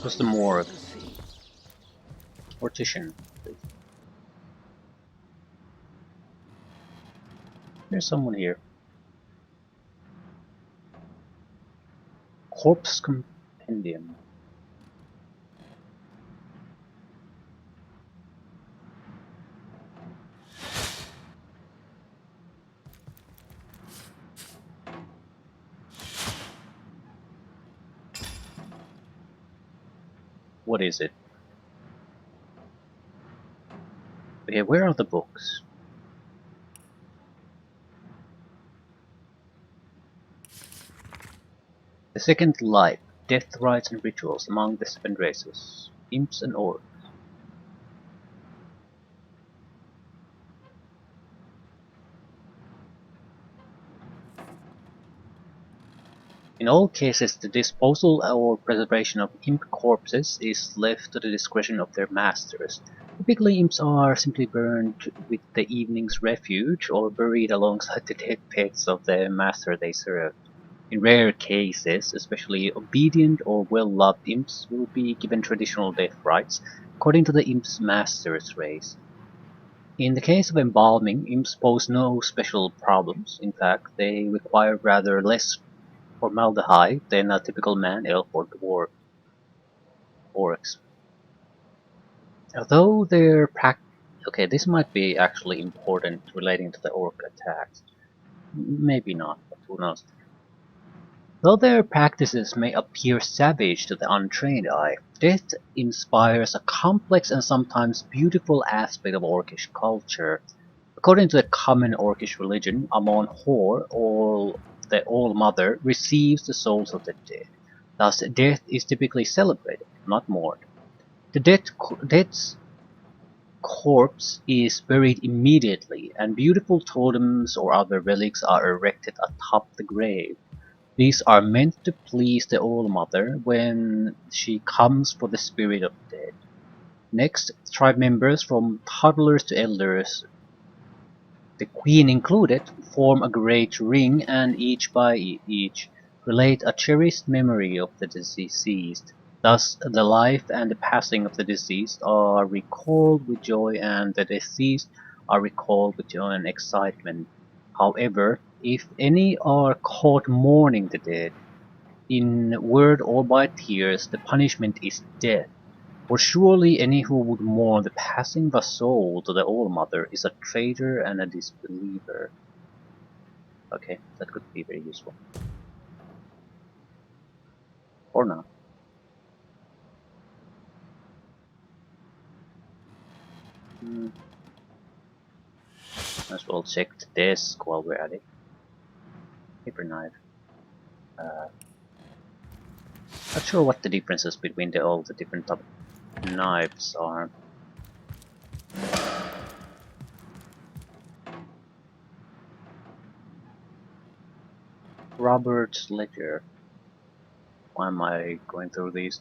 What's the morgue? Mortician. There's someone here. Corpse Compendium. What is it? Okay, where are the books? The Second Life, Death Rites and Rituals among the Seven Races, Imps and Orcs. In all cases, the disposal or preservation of imp corpses is left to the discretion of their masters. Typically, imps are simply burned with the evening's refuge or buried alongside the dead pets of the master they serve. In rare cases, especially obedient or well-loved imps will be given traditional death rites according to the imp's master's race. In the case of embalming, imps pose no special problems. In fact, they require rather less formaldehyde than a typical man, elf, or dwarf orcs. Although their okay, this might be actually important relating to the orc attacks. Maybe not, but who knows. Though their practices may appear savage to the untrained eye, death inspires a complex and sometimes beautiful aspect of orcish culture. According to the common orcish religion, Amon Hor, the All-Mother, receives the souls of the dead. Thus, death is typically celebrated, not mourned. The dead's corpse is buried immediately, and beautiful totems or other relics are erected atop the grave. These are meant to please the All-Mother when she comes for the spirit of the dead. Next, tribe members from toddlers to elders, the Queen included, form a great ring and each by each relate a cherished memory of the deceased. Thus, the life and the passing of the deceased are recalled with joy and the deceased are recalled with joy and excitement. However, if any are caught mourning the dead, in word or by tears, the punishment is death. For surely any who would mourn the passing of a soul to the All-Mother is a traitor and a disbeliever. Okay, that could be very useful. Or not. Might as well check the desk while we're at it. Paper knife. Not sure what the differences between all the different type of knives are. Robert's ledger. Why am I going through these?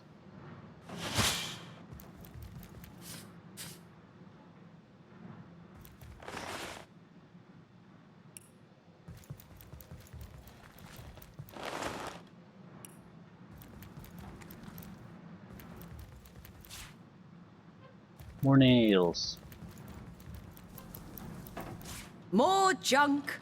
More nails. More junk.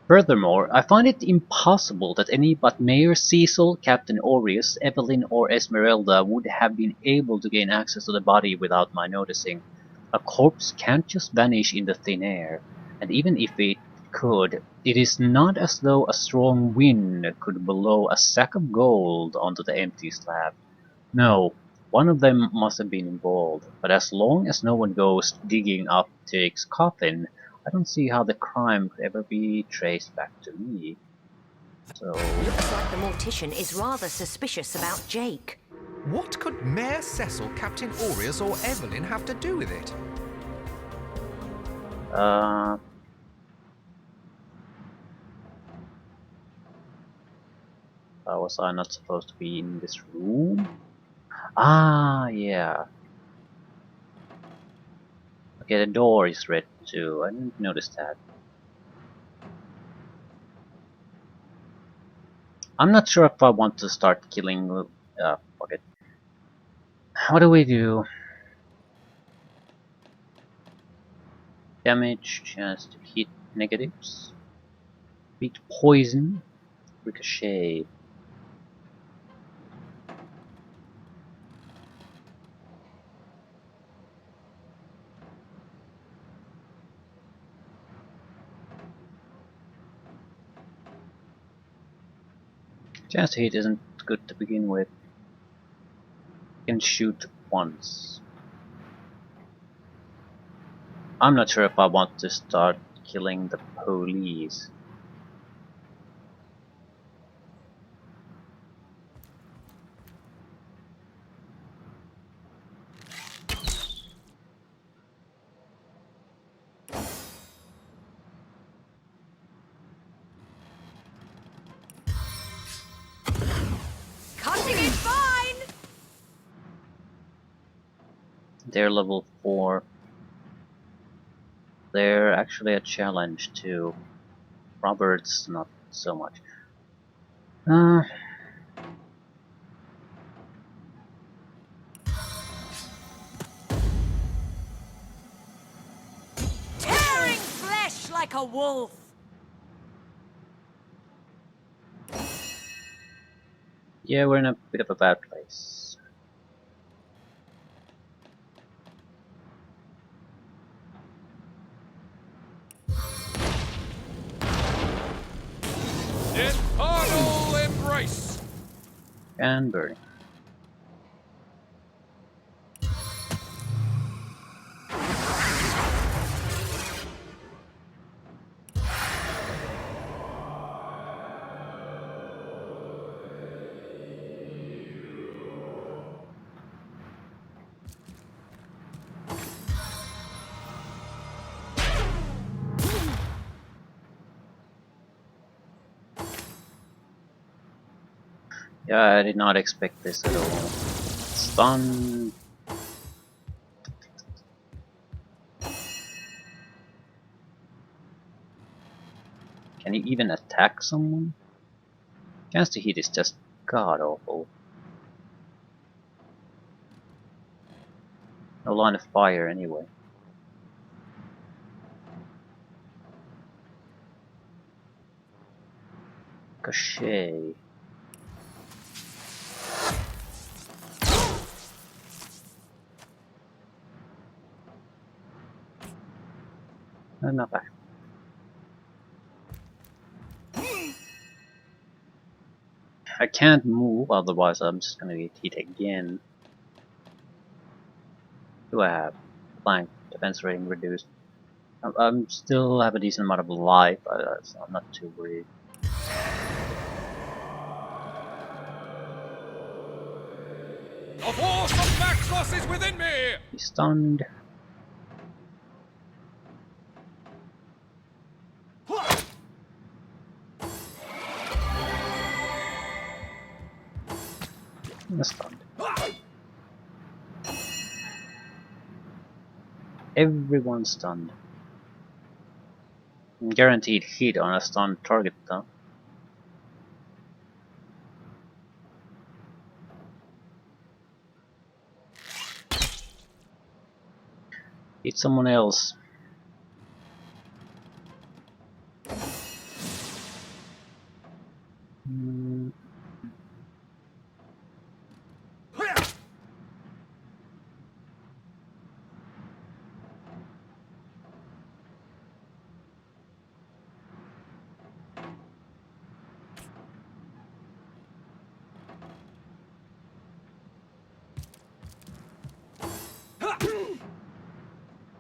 Furthermore, I find it impossible that any but Mayor Cecil, Captain Aureus, Evelyn, or Esmeralda would have been able to gain access to the body without my noticing. A corpse can't just vanish in the thin air, and even if it could, it is not as though a strong wind could blow a sack of gold onto the empty slab. No, one of them must have been involved, but as long as no one goes digging up Jake's coffin, I don't see how the crime could ever be traced back to me. So, Looks like the mortician is rather suspicious about Jake. What could Mayor Cecil, Captain Aureus, or Evelyn have to do with it? was I not supposed to be in this room? Ah, yeah. Okay, the door is red too. I didn't notice that. I'm not sure if I want to start killing. Fuck it. What do we do? Damage, chance to hit negatives. Beat poison, ricochet. Chance to hit isn't good to begin with. Can shoot once. I'm not sure if I want to start killing the police. Cutting it fine! They're level 4. They're actually a challenge too. Robert's not so much. Uh, Tearing flesh like a wolf! yeah, we're in a bit of a bad place. Infernal embrace! And burning. Yeah, I did not expect this at all. Stun. Can you even attack someone? Chance to hit is just god awful. No line of fire anyway. Ricochet. Not bad. I can't move, otherwise I'm just gonna get hit again. Do I have? Flank defense rating reduced. I'm still have a decent amount of life, so I'm not too worried. The force of Maxos is within me! He's stunned. Stunned. Everyone's stunned. Guaranteed hit on a stunned target though. Hit someone else. Hmm.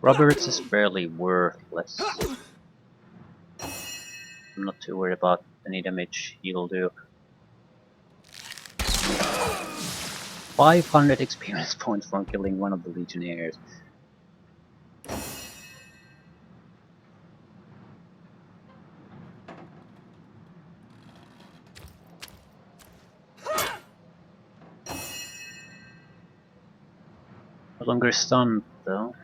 Roberts is fairly worthless. I'm not too worried about any damage he'll do. 500 experience points from killing one of the Legionnaires. No longer stunned though.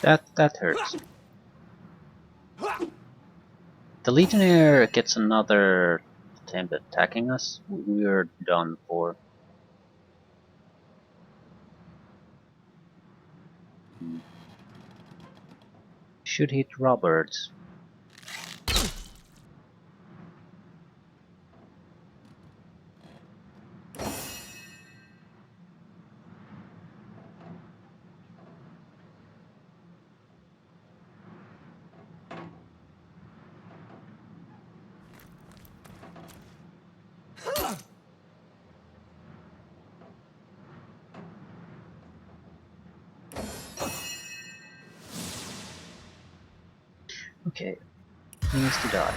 That hurts. The Legionnaire gets another attempt at attacking us. We're done for. Should hit Roberts. Okay, he needs to die.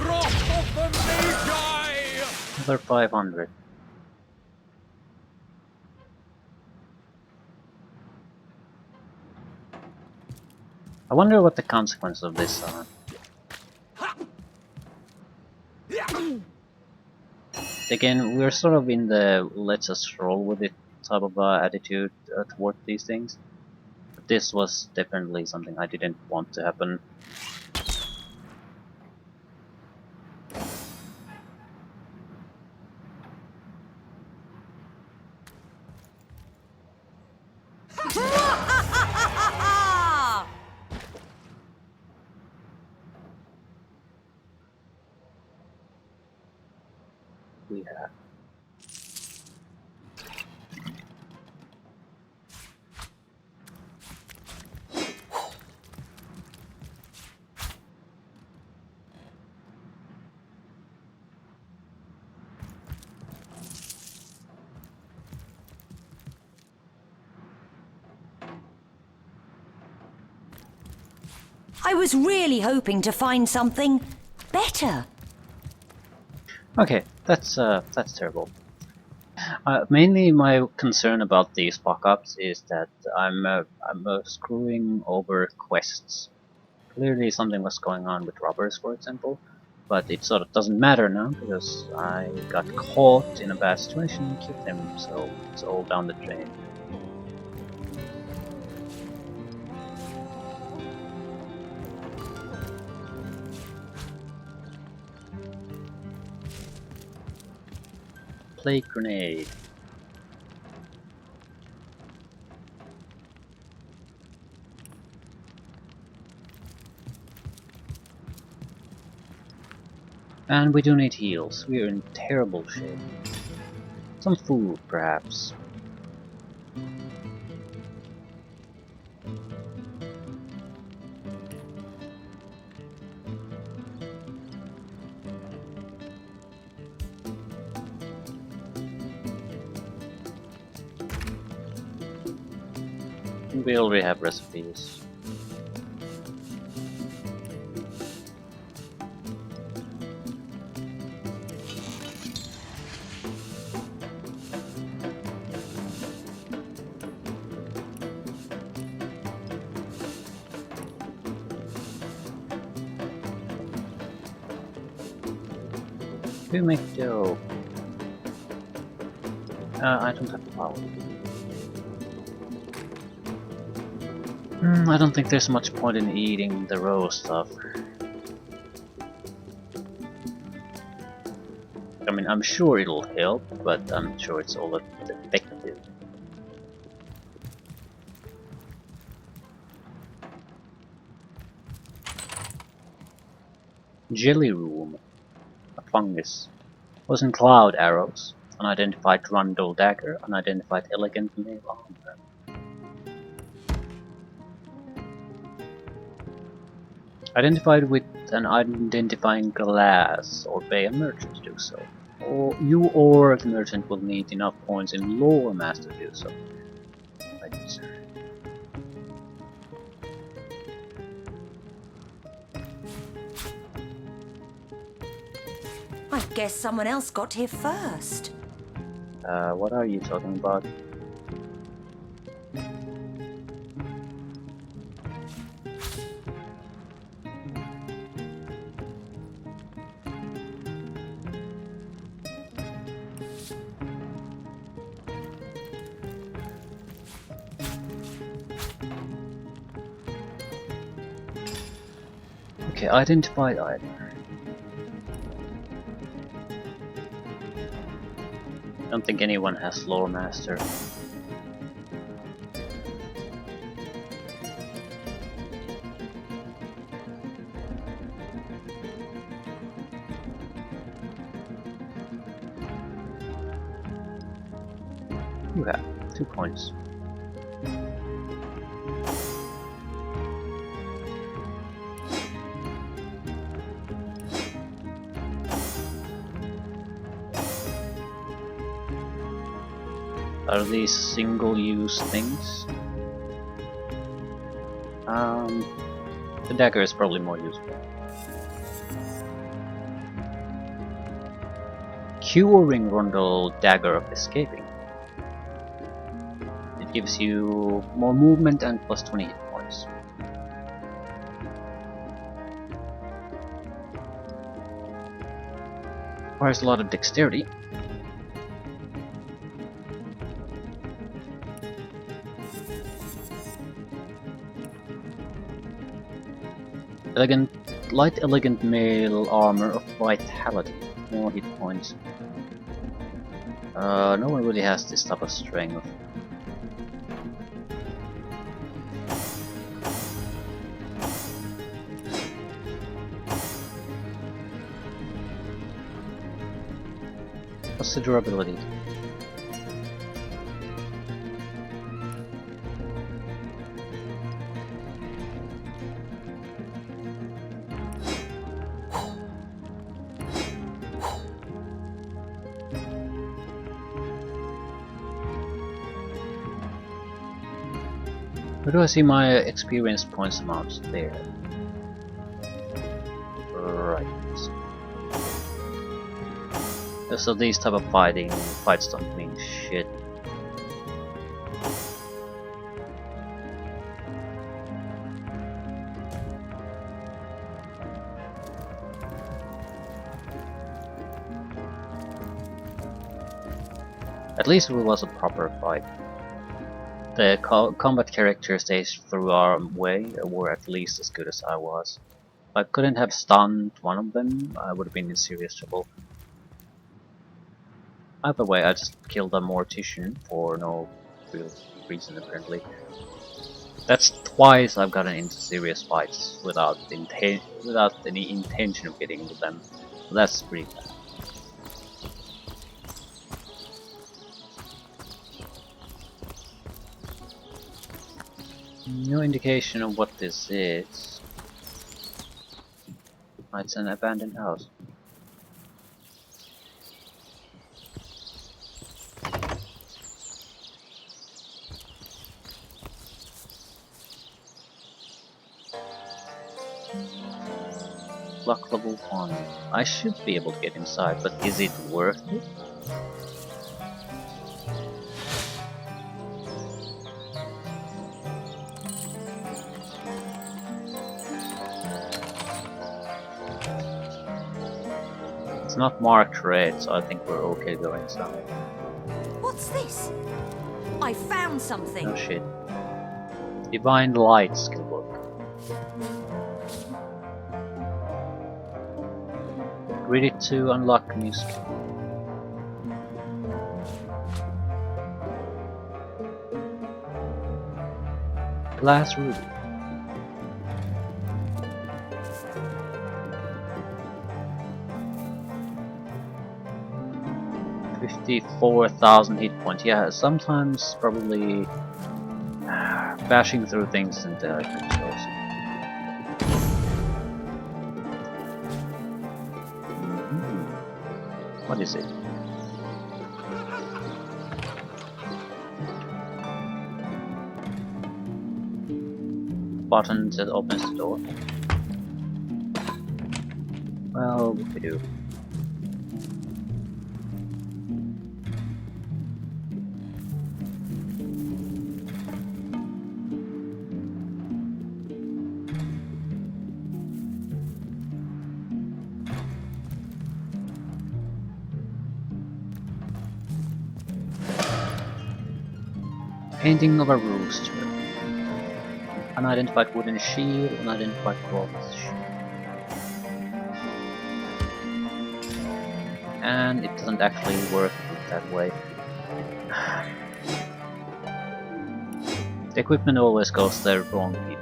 Wrath of the Magi! Another 500. I wonder what the consequences of this are. Again, we're sort of in the let's just roll with it type of attitude toward these things. But this was definitely something I didn't want to happen. We have. I was really hoping to find something better. Okay, that's terrible. Mainly my concern about these fuck-ups is that I'm screwing over quests. Clearly something was going on with robbers, for example, but it sort of doesn't matter now because I got caught in a bad situation and killed him, so it's all down the drain. Plague grenade. And we do need heals. We are in terrible shape. Some food, perhaps. We already have recipes. We make dough. I don't have flour. I don't think there's much point in eating the raw stuff. I mean, I'm sure it'll help, but I'm not sure it's all that effective. Jelly room. A fungus. Wasn't cloud arrows. Unidentified Rundle dagger. Unidentified elegant mail armor. Identified with an identifying glass, or pay a merchant to do so. Or you or the merchant will need enough points in lore master to do so. Right. I guess someone else got here first. What are you talking about? Okay, identified item. I don't think anyone has Lore Master. You have 2 points. Are these single-use things? The dagger is probably more useful. Curing Rondel Dagger of Escaping. It gives you more movement and plus 20 hit points. Requires a lot of dexterity. Light elegant mail armor of vitality. More hit points. No one really has this type of strength. What's the durability? Where do I see my experience points amounts? There. Right. So these type of fights don't mean shit. At least it was a proper fight. The combat characteristics through our way were at least as good as I was. If I couldn't have stunned one of them, I would have been in serious trouble. Either way, I just killed a mortician for no real reason apparently. That's twice I've gotten into serious fights without any intention of getting into them. So that's pretty bad. No indication of what this is. It's an abandoned house. Luck level 1. I should be able to get inside, but is it worth it? It's not marked red, so I think we're okay to go inside. What's this? I found something. Oh shit. Divine Light skill book. Read it to unlock new skill. Glass ruby. $54,000 hit points. Yeah, sometimes probably bashing through things isn't good choice. What is it? Button that opens the door. Well, what we do? Painting of a rooster. Unidentified wooden shield, unidentified cloth shield. and it doesn't actually work that way. The equipment always goes to the wrong people.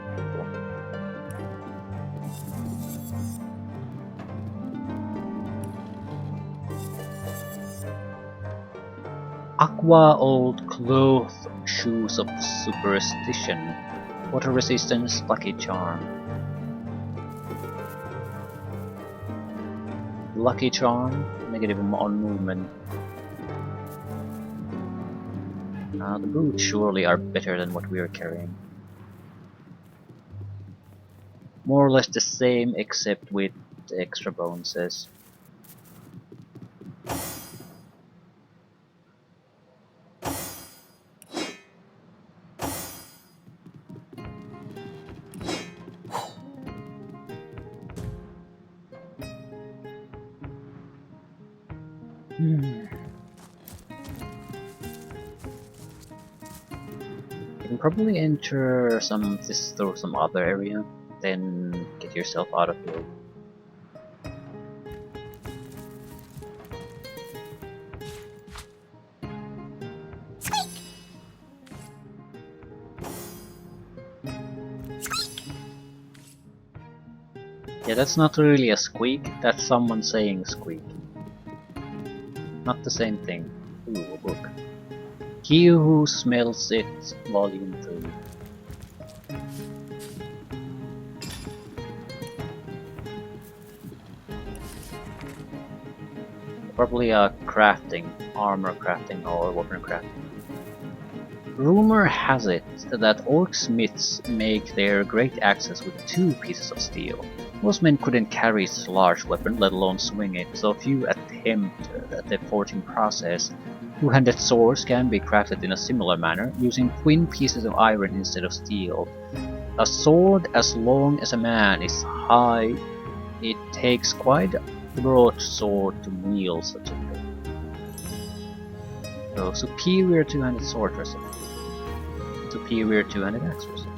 Aqua old cloth shoes of superstition. Water resistance, lucky charm. Lucky charm, negative on movement. The boots surely are better than what we are carrying. More or less the same, except with the extra bonuses. You can probably enter this through some other area, then get yourself out of here. Yeah, that's not really a squeak, that's someone saying squeak. Not the same thing. Ooh, a book. He Who Smells It, Volume 3. Probably a crafting, armor crafting or weapon crafting. Rumor has it that orc smiths make their great axes with 2 pieces of steel. Most men couldn't carry such a large weapon, let alone swing it, so few attempt at the forging process. Two-handed swords can be crafted in a similar manner, using twin pieces of iron instead of steel. A sword as long as a man is high, it takes quite a broadsword to wield such a thing. So, superior two-handed sword recipe. Superior two-handed axe recipe.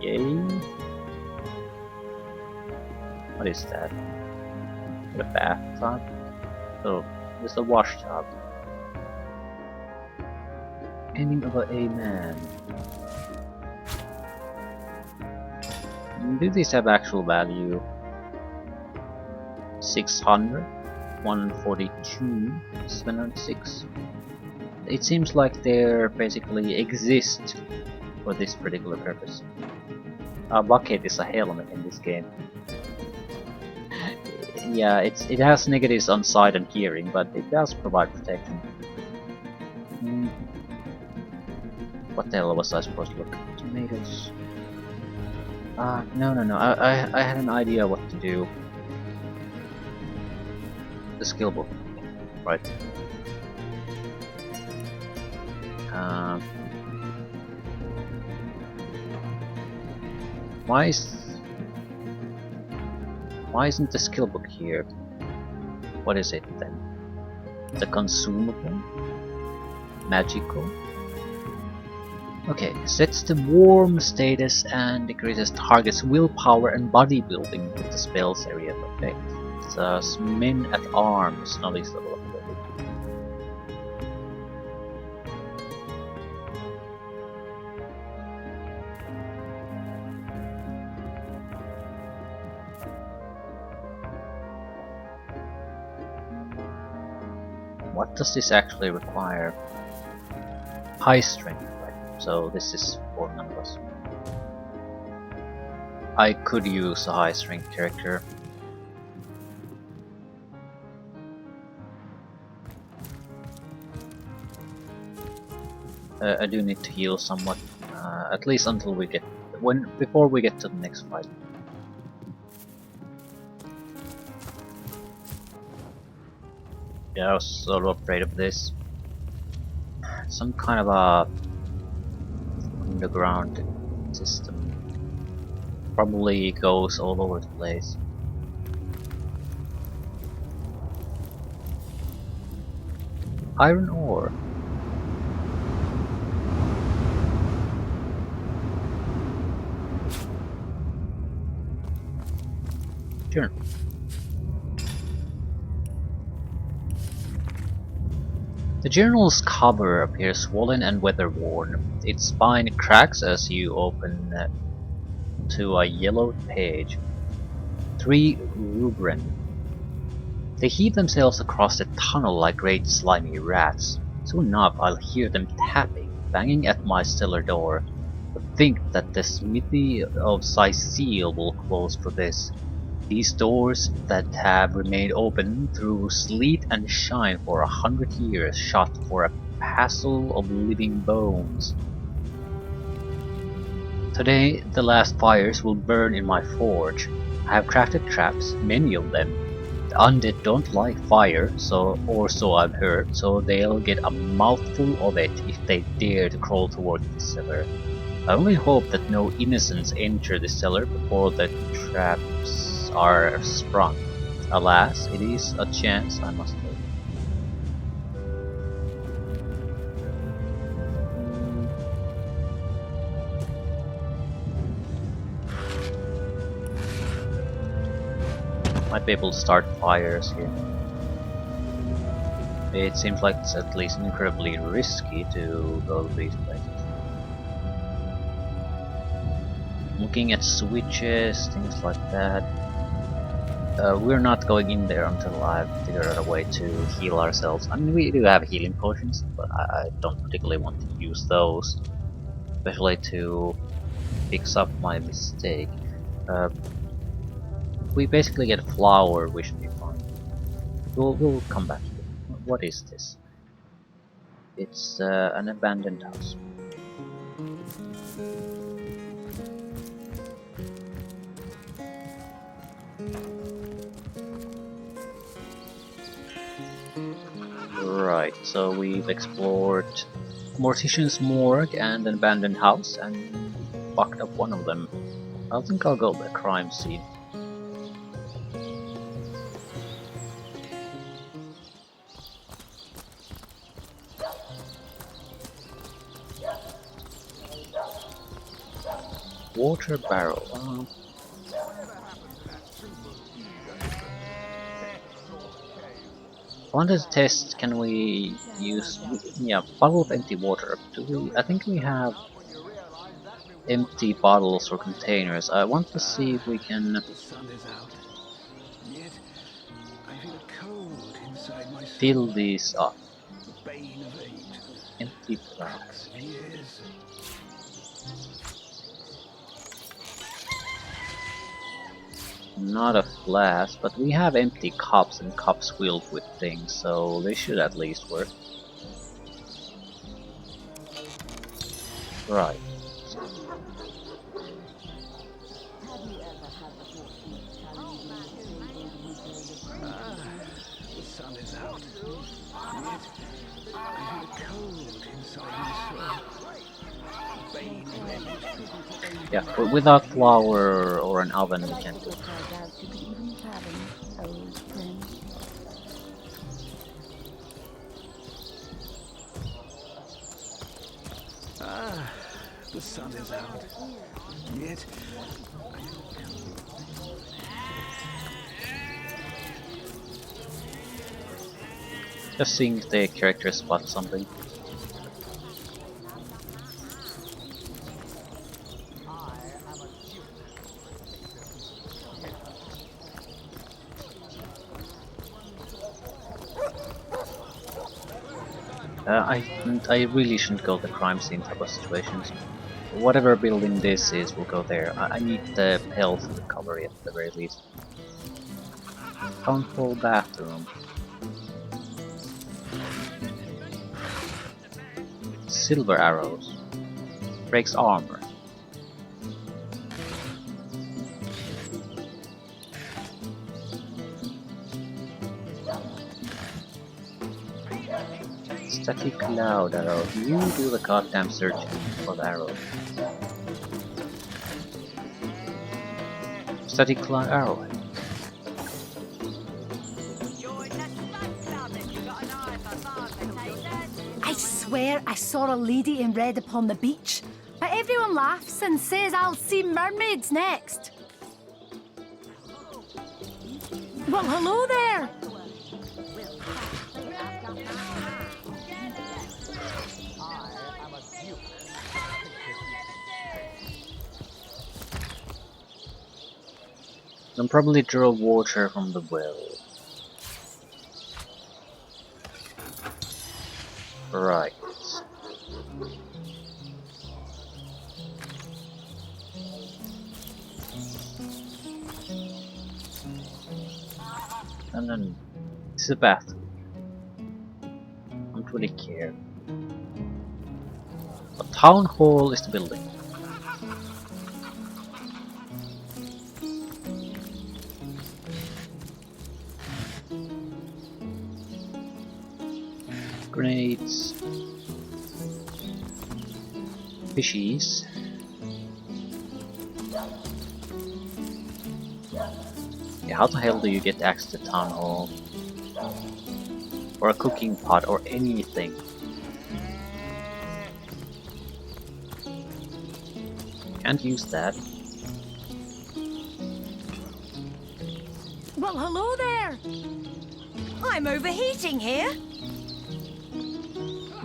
Yay. What is that? The bathtub? Oh, there's a wash tub. Ending of a man. Do these have actual value? 600, 142, 706. It seems like they basically exist for this particular purpose. A bucket is a helmet in this game. Yeah, it has negatives on sight and hearing, but it does provide protection. What the hell was I supposed to look at? Tomatoes. No. I had an idea what to do. The skill book. Right. Why isn't the skill book here? What is it then? The consumable? Magical? Okay, sets the warm status and decreases target's willpower and bodybuilding with the spell's area of effect. It's men at arms, knowledge level of ability. What does this actually require? High strength, right? So this is for none of us. I could use a high strength character. I do need to heal somewhat, at least until we get before we get to the next fight. Yeah, I was sort of afraid of this. Some kind of a underground system. Probably goes all over the place. Iron ore. Sure. The journal's cover appears swollen and weather-worn. Its spine cracks as you open to a yellowed page. 3 Rubren. They heave themselves across the tunnel like great slimy rats. Soon enough I'll hear them tapping, banging at my cellar door. To think that the smithy of Seal will close for this. These doors that have remained open through sleet and shine for 100 years shut for a passel of living bones. Today the last fires will burn in my forge. I have crafted traps, many of them. The undead don't like fire, or so I've heard, so they'll get a mouthful of it if they dare to crawl towards the cellar. I only hope that no innocents enter the cellar before the traps are sprung. Alas, it is a chance I must take. Might be able to start fires here. It seems like it's at least incredibly risky to go to these places. Looking at switches, things like that. We're not going in there until I've figured out a way to heal ourselves. I mean, we do have healing potions, but I don't particularly want to use those. Especially to fix up my mistake. We basically get a flower, we should be fine. We'll come back to it. What is this? It's an abandoned house. Right, so we've explored Mortician's morgue and an abandoned house and fucked up one of them. I think I'll go to the crime scene. Water barrel. I wanted to test, can we use, yeah, bottle of empty water. Do we, I think we have empty bottles or containers. I want to see if we can fill these up. Empty flasks. Not a flask, but we have empty cups and cups filled with things, so they should at least work. Right. The sun is out. Yet I feel cold inside my soul. Yeah, but without flour or an oven we can't do it. The sun is out. Yet Just seeing if the character spots something. I really shouldn't go to the crime scene type of situations. Whatever building this is, we'll go there. I need the health recovery at the very least. Countful bathroom. Silver arrows. Breaks armor. Static cloud arrow. You do the goddamn searching for the arrow. Static cloud arrow. I swear I saw a lady in red upon the beach, but everyone laughs and says I'll see mermaids next. Well, hello there. Can probably draw water from the well. Right. And then this is a bathroom. I don't really care. The town hall is the building. Grenades. Fishies. Yeah, how the hell do you get access to town hall? Or a cooking pot or anything? Can't use that. Well, hello there. I'm overheating here.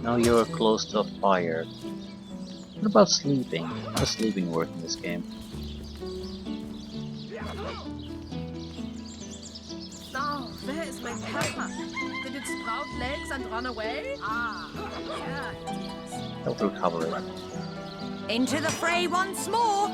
Now you're close to a fire. What about sleeping? How does sleeping work in this game? Oh, there's my pepper. Did it sprout legs and run away? Ah, yeah. Health recovery. Into the fray once more.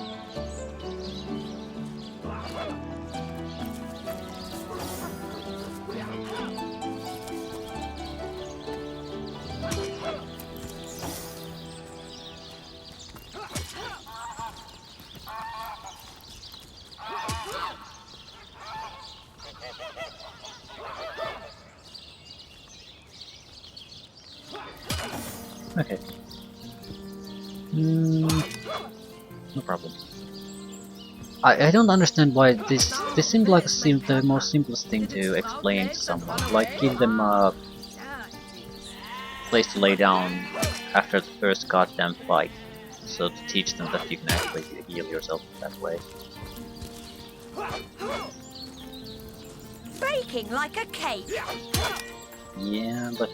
Okay. No problem. I don't understand why this seemed like the most simplest thing to explain to someone. Like give them a place to lay down after the first goddamn fight. So to teach them that you can actually heal yourself that way. Baking like a cake. Yeah, but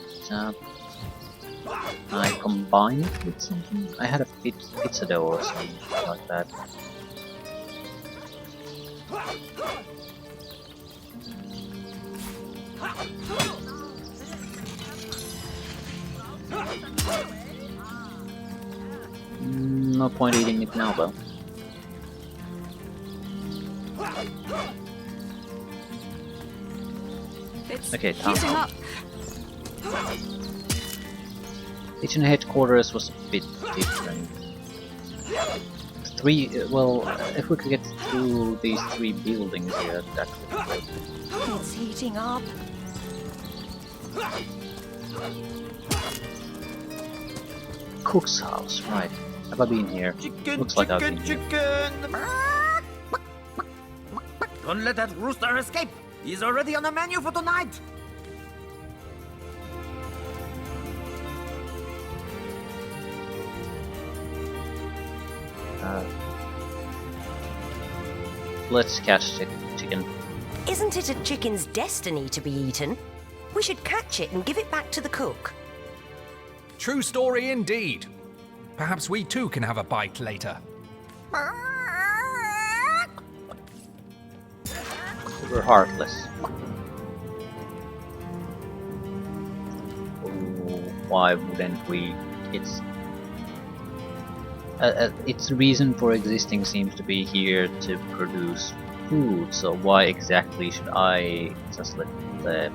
I combine it with something. I had a pizza dough or something like that. No point eating it now though. Okay, town hall. Kitchen headquarters was a bit different. Well, if we could get through these 3 buildings here, that would be great. It's heating up. Cook's house, right. Have I been here? Chicken, Looks like I've been here. chicken! Don't let that rooster escape! He's already on the menu for tonight! Let's catch chicken. Isn't it a chicken's destiny to be eaten? We should catch it and give it back to the cook. True story indeed. Perhaps we too can have a bite later. We're heartless. Why wouldn't we? Its reason for existing seems to be here to produce food, so why exactly should I just let the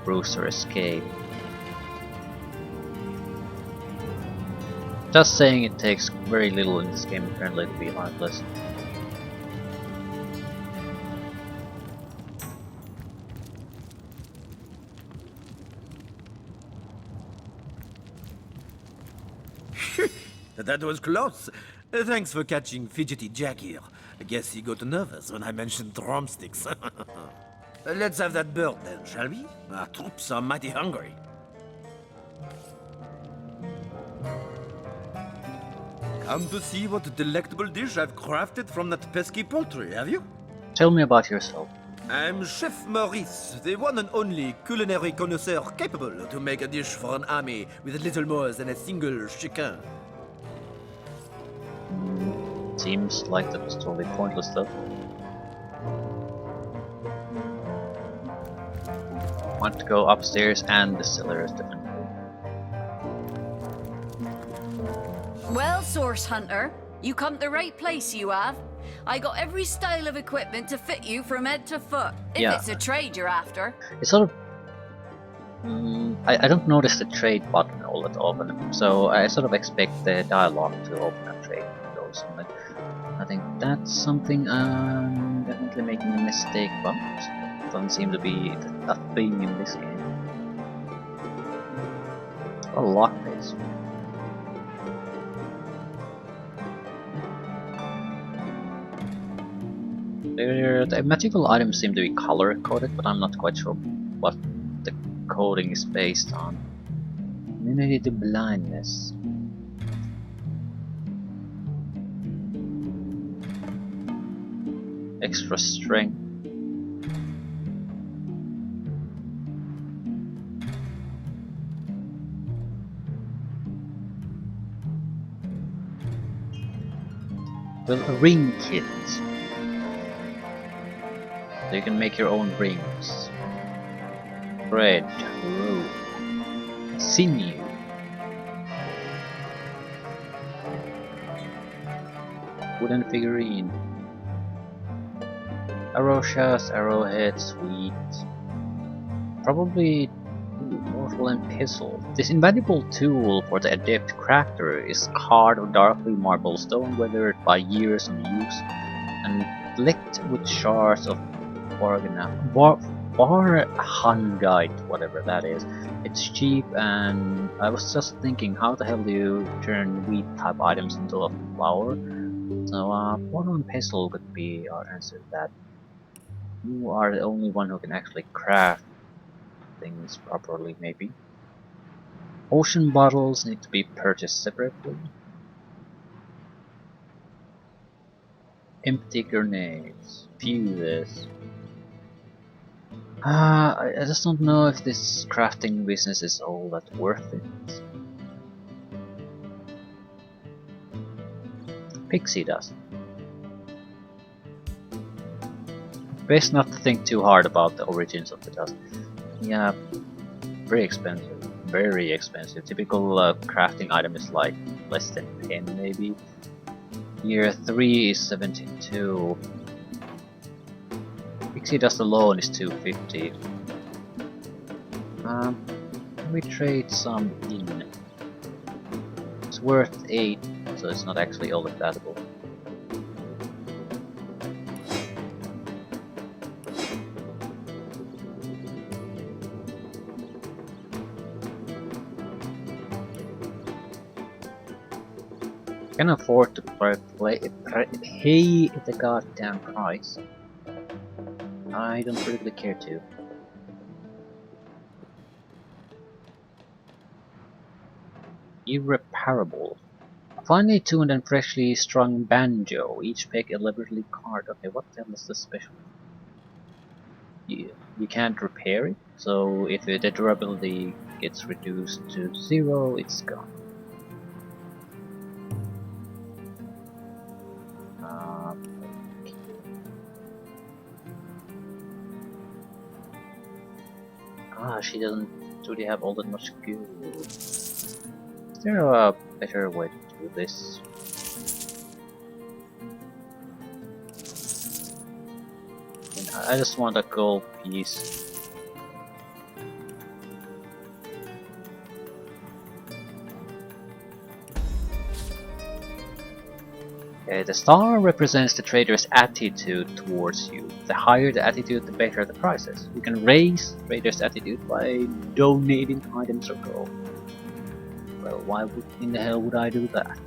rooster escape? Just saying, it takes very little in this game apparently to be heartless. That was close. Thanks for catching Fidgety Jack here. I guess he got nervous when I mentioned drumsticks. Let's have that bird then, shall we? Our troops are mighty hungry. Come to see what delectable dish I've crafted from that pesky poultry, have you? Tell me about yourself. I'm Chef Maurice, the one and only culinary connoisseur capable to make a dish for an army with little more than a single chicken. Seems like that was totally pointless though. want to go upstairs and the cellars definitely. Well, Source Hunter, you come to the right place, you have. I got every style of equipment to fit you from head to foot, if Yeah. it's a trade you're after. It's sort of... I don't notice the trade button all that often, so I sort of expect the dialogue to open a trade window or something. I think that's something I'm definitely making a mistake about. Doesn't seem to be a thing in this game. A lockpick. The magical items seem to be color coded, but I'm not quite sure what the coding is based on. Immunity to blindness. Extra strength. Well, a ring kit. So you can make your own rings. Thread, rope, sinew. Wooden figurine. Arrow shafts, arrowheads, sweet. Probably mortal and pistol. This invaluable tool for the adept crafter is carved of darkly marble stone weathered by years of use and licked with shards of barhangite, whatever that is. It's cheap, and I was just thinking, how the hell do you turn wheat type items into a flour? So mortal and pistol could be our answer to that. You are the only one who can actually craft things properly, maybe. Ocean bottles need to be purchased separately. Empty grenades, fuses. I just don't know if this crafting business is all that worth it. Pixie dust. Best not to think too hard about the origins of the dust. Yeah, very expensive. Very expensive. Typical crafting item is like less than 10 maybe. Year 3 is 72. Pixie dust alone is 250. We trade some in. It's worth 8, so it's not actually all that valuable. Can afford to pay the goddamn price. I don't really care to. Irreparable. Finely tuned and freshly strung banjo, each peg elaborately carved. Okay, what the hell is this special? You can't repair it, so if the durability gets reduced to 0, it's gone. She doesn't really have all that much good. Is there a better way to do this? I just want a gold piece. Okay, the star represents the trader's attitude towards you. The higher the attitude, the better the prices. You can raise trader's attitude by donating items or gold. Well, why in the hell would I do that?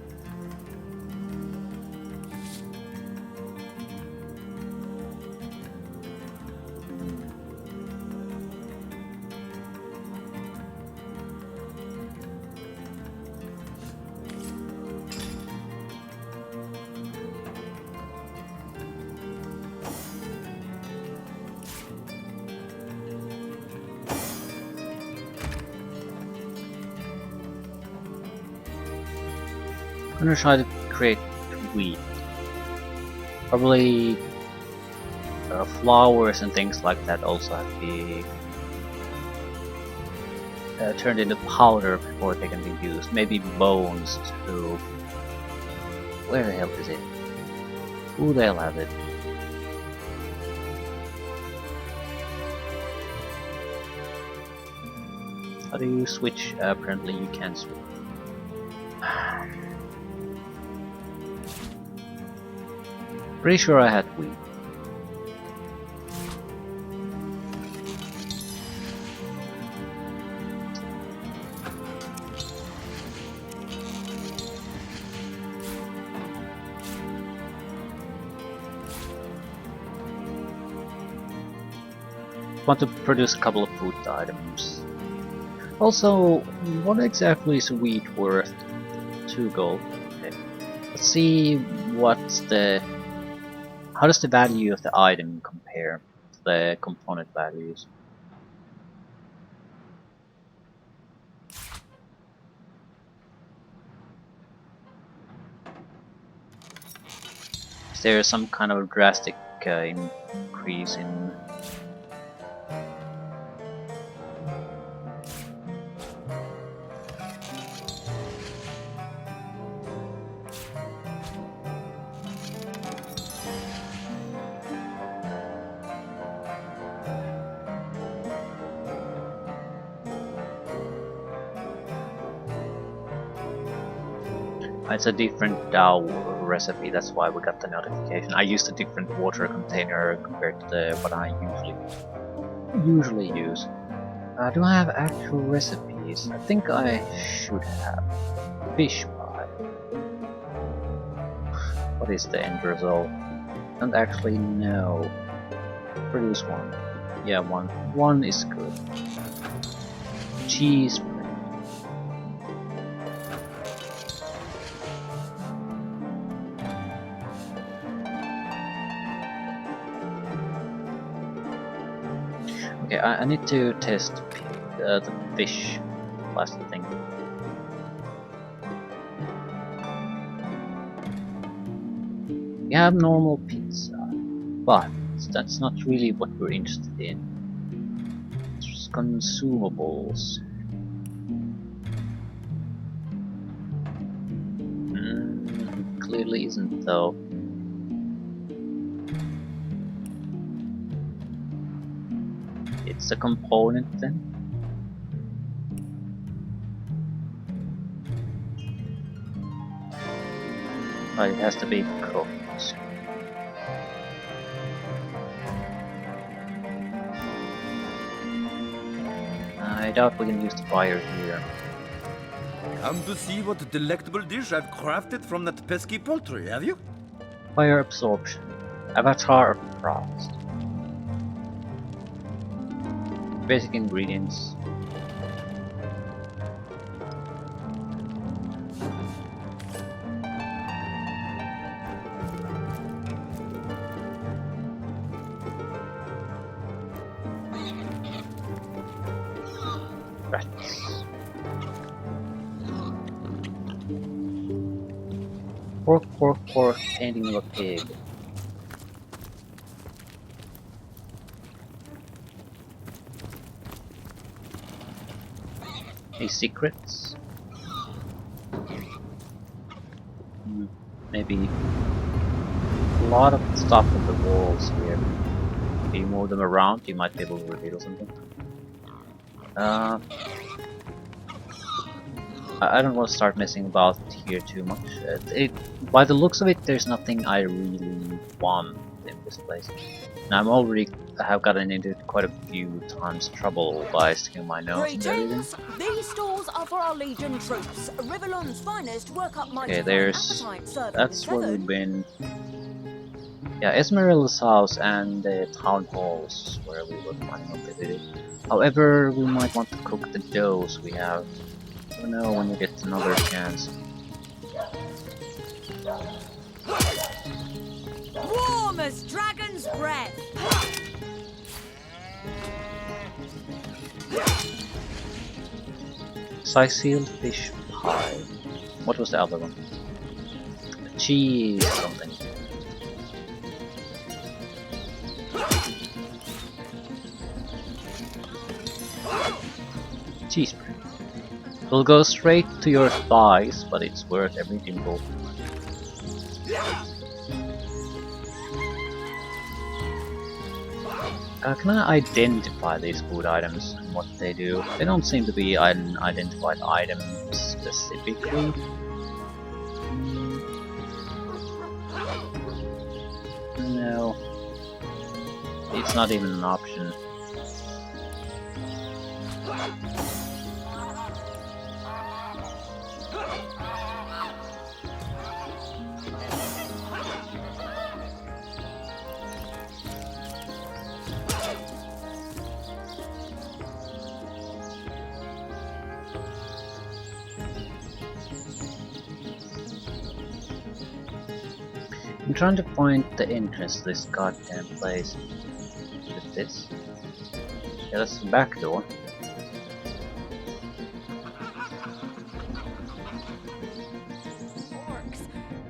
I'm gonna try to create wheat. Probably flowers and things like that also have to be turned into powder before they can be used. Maybe bones too. Where the hell is it? Who the hell has it? How do you switch? Apparently you can switch. Pretty sure I had wheat. Want to produce a couple of food items. Also, what exactly is wheat worth? 2 gold. Okay. Let's see what's the... How does the value of the item compare to the component values? Is there some kind of drastic increase in... It's a different DAO recipe, that's why we got the notification. I used a different water container compared to the what I usually use. Do I have actual recipes? I think I should have. Fish pie. What is the end result? I don't actually know. Produce one. Yeah, one. One is good. Cheese. Okay, I need to test the fish last thing. We have normal pizza, but that's not really what we're interested in. It's just consumables. Clearly isn't though. It's a component then. But it has to be cooked. I doubt we can use the fire here. Come to see what delectable dish I've crafted from that pesky poultry, have you? Fire absorption. Avatar of Frost. Basic ingredients. Rats. Pork, pork, pork, painting of a pig. Any secrets? Maybe a lot of stuff on the walls here. If you move them around, you might be able to reveal something. I don't want to start messing about here too much. By the looks of it, there's nothing I really want in this place. And I have gotten into quite a few times trouble by sticking my nose and everything. Greetings. These stores are for our Legion troops. Rivellon's finest work up my Okay, appetite that's where we've been. Yeah, Esmeralda's house and the town halls where we were planning on visiting. However, we might want to cook the doughs we have. I don't know when we get another chance. Warm as dragon's breath. Sicil fish pie. What was the other one? Cheese something. cheeseburger. It'll go straight to your thighs, but it's worth every dimple. Can I identify these food items and what they do? They don't seem to be an identified item specifically. No. It's not even an option. I'm trying to find the entrance to this goddamn place. Is it this? Yeah, that's the back door. Orcs,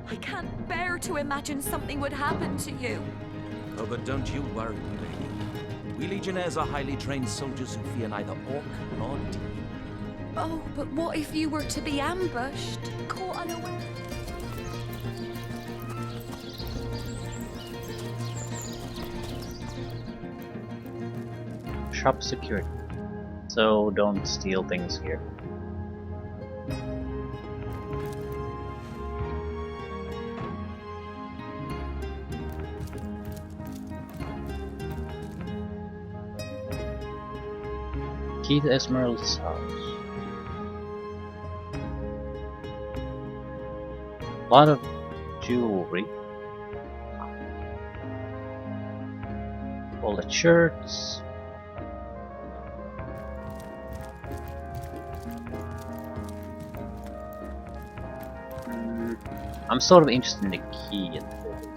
I can't bear to imagine something would happen to you. Oh, but don't you worry, lady. We Legionnaires are highly trained soldiers who fear neither orc nor demon. Oh, but what if you were to be ambushed? Caught unaware? Shop secured. So don't steal things here. Key to Esmeralda's house. A lot of jewelry. All the shirts. I'm sort of interested in the key at first.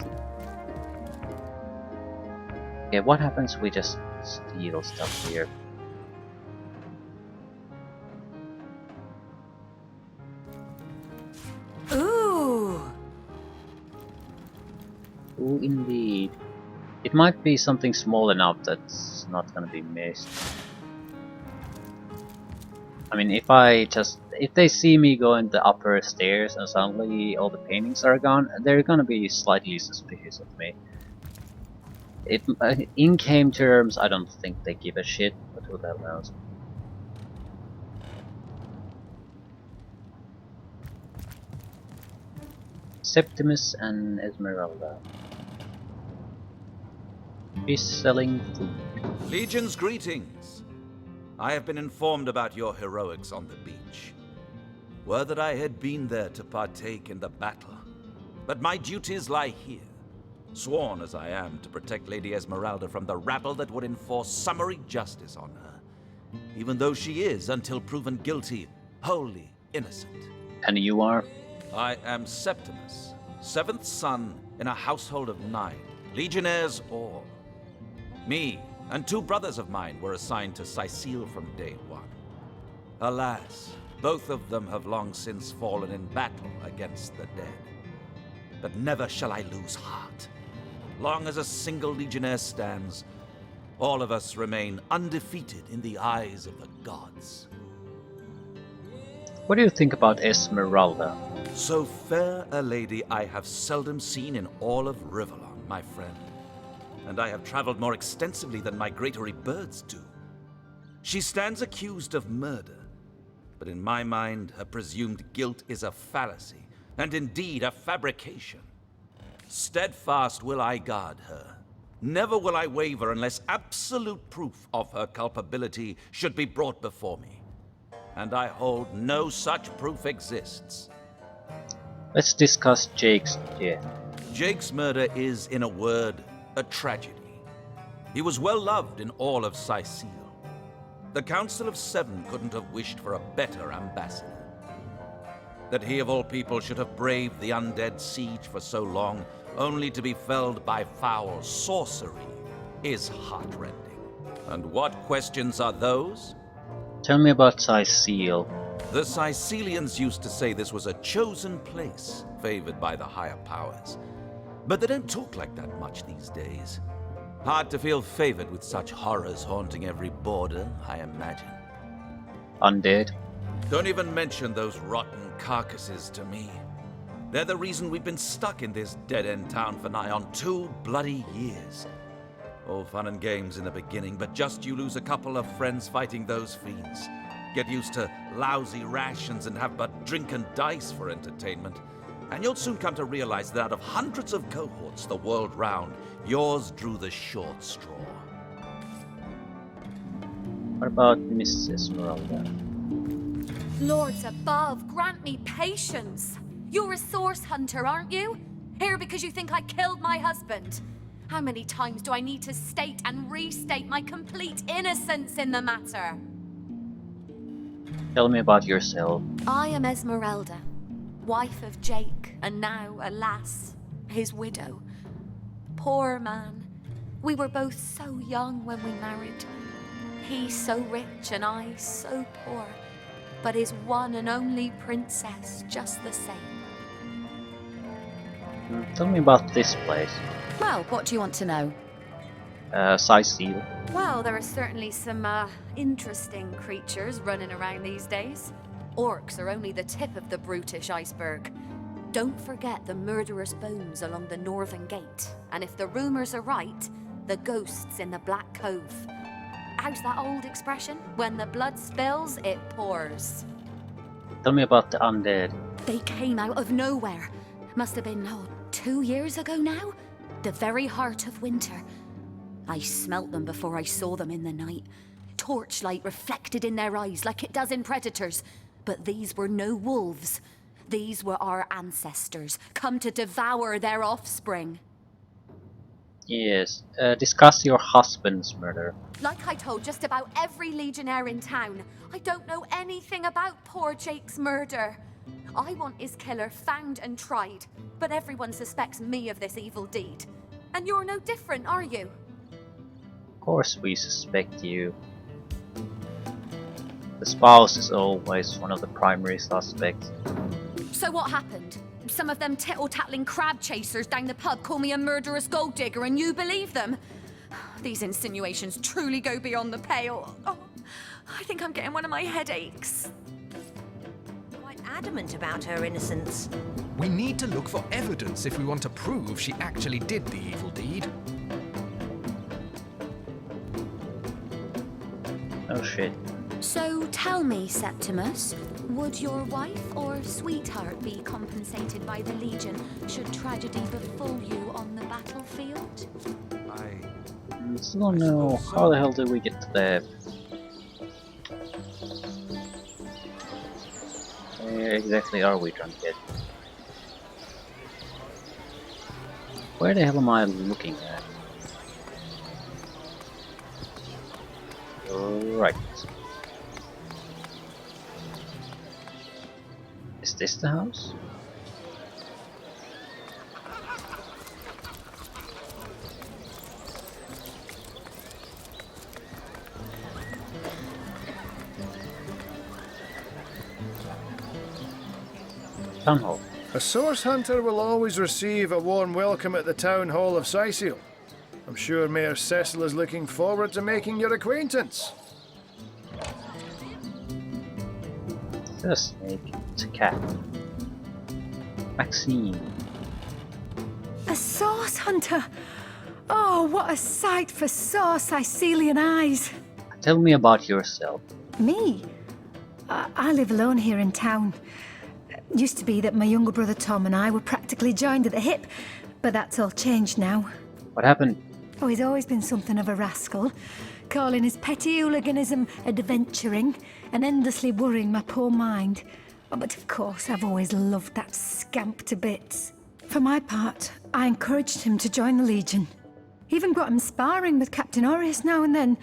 Okay, what happens if we just steal stuff here? Ooh! Ooh, indeed. It might be something small enough that's not gonna be missed. I mean, if they see me go in the upper stairs and suddenly all the paintings are gone, they're gonna be slightly suspicious of me. In game terms, I don't think they give a shit, but who the hell knows. Septimus and Esmeralda. Fish selling food. Legion's greetings. I have been informed about your heroics on the beach. Were that I had been there to partake in the battle. But my duties lie here, sworn as I am to protect Lady Esmeralda from the rabble that would enforce summary justice on her, even though she is, until proven guilty, wholly innocent. And you are? I am Septimus, seventh son in a household of 9, legionnaires all. Me and 2 brothers of mine were assigned to Sicile from day 1. Alas, both of them have long since fallen in battle against the dead. But never shall I lose heart. Long as a single legionnaire stands, all of us remain undefeated in the eyes of the gods. What do you think about Esmeralda? So fair a lady I have seldom seen in all of Rivellon, my friend. And I have traveled more extensively than migratory birds do. She stands accused of murder, but in my mind, her presumed guilt is a fallacy, and indeed a fabrication. Steadfast will I guard her. Never will I waver unless absolute proof of her culpability should be brought before me. And I hold no such proof exists. Let's discuss Jake's death. Jake's murder is, in a word, a tragedy. He was well loved in all of Sicile. The Council of 7 couldn't have wished for a better ambassador. That he of all people should have braved the undead siege for so long, only to be felled by foul sorcery, is heartrending. And what questions are those? Tell me about Sicile. The Sicilians used to say this was a chosen place, favored by the higher powers. But they don't talk like that much these days. Hard to feel favored with such horrors haunting every border, I imagine. Undead? Don't even mention those rotten carcasses to me. They're the reason we've been stuck in this dead-end town for nigh on 2 bloody years. All fun and games in the beginning, but just you lose a couple of friends fighting those fiends. Get used to lousy rations and have but drink and dice for entertainment. And you'll soon come to realize that out of hundreds of cohorts the world round, yours drew the short straw. What about Miss Esmeralda? Lords above, grant me patience. You're a source hunter, aren't you? Here because you think I killed my husband. How many times do I need to state and restate my complete innocence in the matter? Tell me about yourself. I am Esmeralda, wife of Jake, and now, alas, his widow. Poor man. We were both so young when we married. He so rich and I so poor, but his one and only princess just the same. Tell me about this place. Well, what do you want to know? Seal. Well, there are certainly some, interesting creatures running around these days. Orcs are only the tip of the brutish iceberg. Don't forget the murderous bones along the northern gate. And if the rumors are right, the ghosts in the Black Cove. How's that old expression? When the blood spills, it pours. Tell me about the undead. They came out of nowhere. Must have been, 2 years ago now? The very heart of winter. I smelt them before I saw them in the night. Torchlight reflected in their eyes like it does in predators. But these were no wolves. These were our ancestors, come to devour their offspring. Yes. Discuss your husband's murder. Like I told just about every legionnaire in town, I don't know anything about poor Jake's murder. I want his killer found and tried, but everyone suspects me of this evil deed. And you're no different, are you? Of course we suspect you. The spouse is always one of the primary suspects. So what happened? Some of them tittle-tattling crab chasers down the pub call me a murderous gold digger and you believe them? These insinuations truly go beyond the pale. Oh, I think I'm getting one of my headaches. Quite adamant about her innocence. We need to look for evidence if we want to prove she actually did the evil deed. Oh shit. So tell me, Septimus, would your wife or sweetheart be compensated by the Legion should tragedy befall you on the battlefield? I still don't know how the hell did we get to there. Where exactly are we trying to get? Where the hell am I looking at? Right. Is this the house? Town hall. A source hunter will always receive a warm welcome at the town hall of Sicil. I'm sure Mayor Cecil is looking forward to making your acquaintance. Is that a snake? It's a cat. Maxine. A sauce hunter? Oh, what a sight for sore Sicilian eyes. Tell me about yourself. Me? I live alone here in town. Used to be that my younger brother Tom and I were practically joined at the hip, but that's all changed now. What happened? Oh, he's always been something of a rascal, calling his petty hooliganism adventuring and endlessly worrying my poor mind. Oh, but of course, I've always loved that scamp to bits. For my part, I encouraged him to join the Legion. Even got him sparring with Captain Aureus now and then.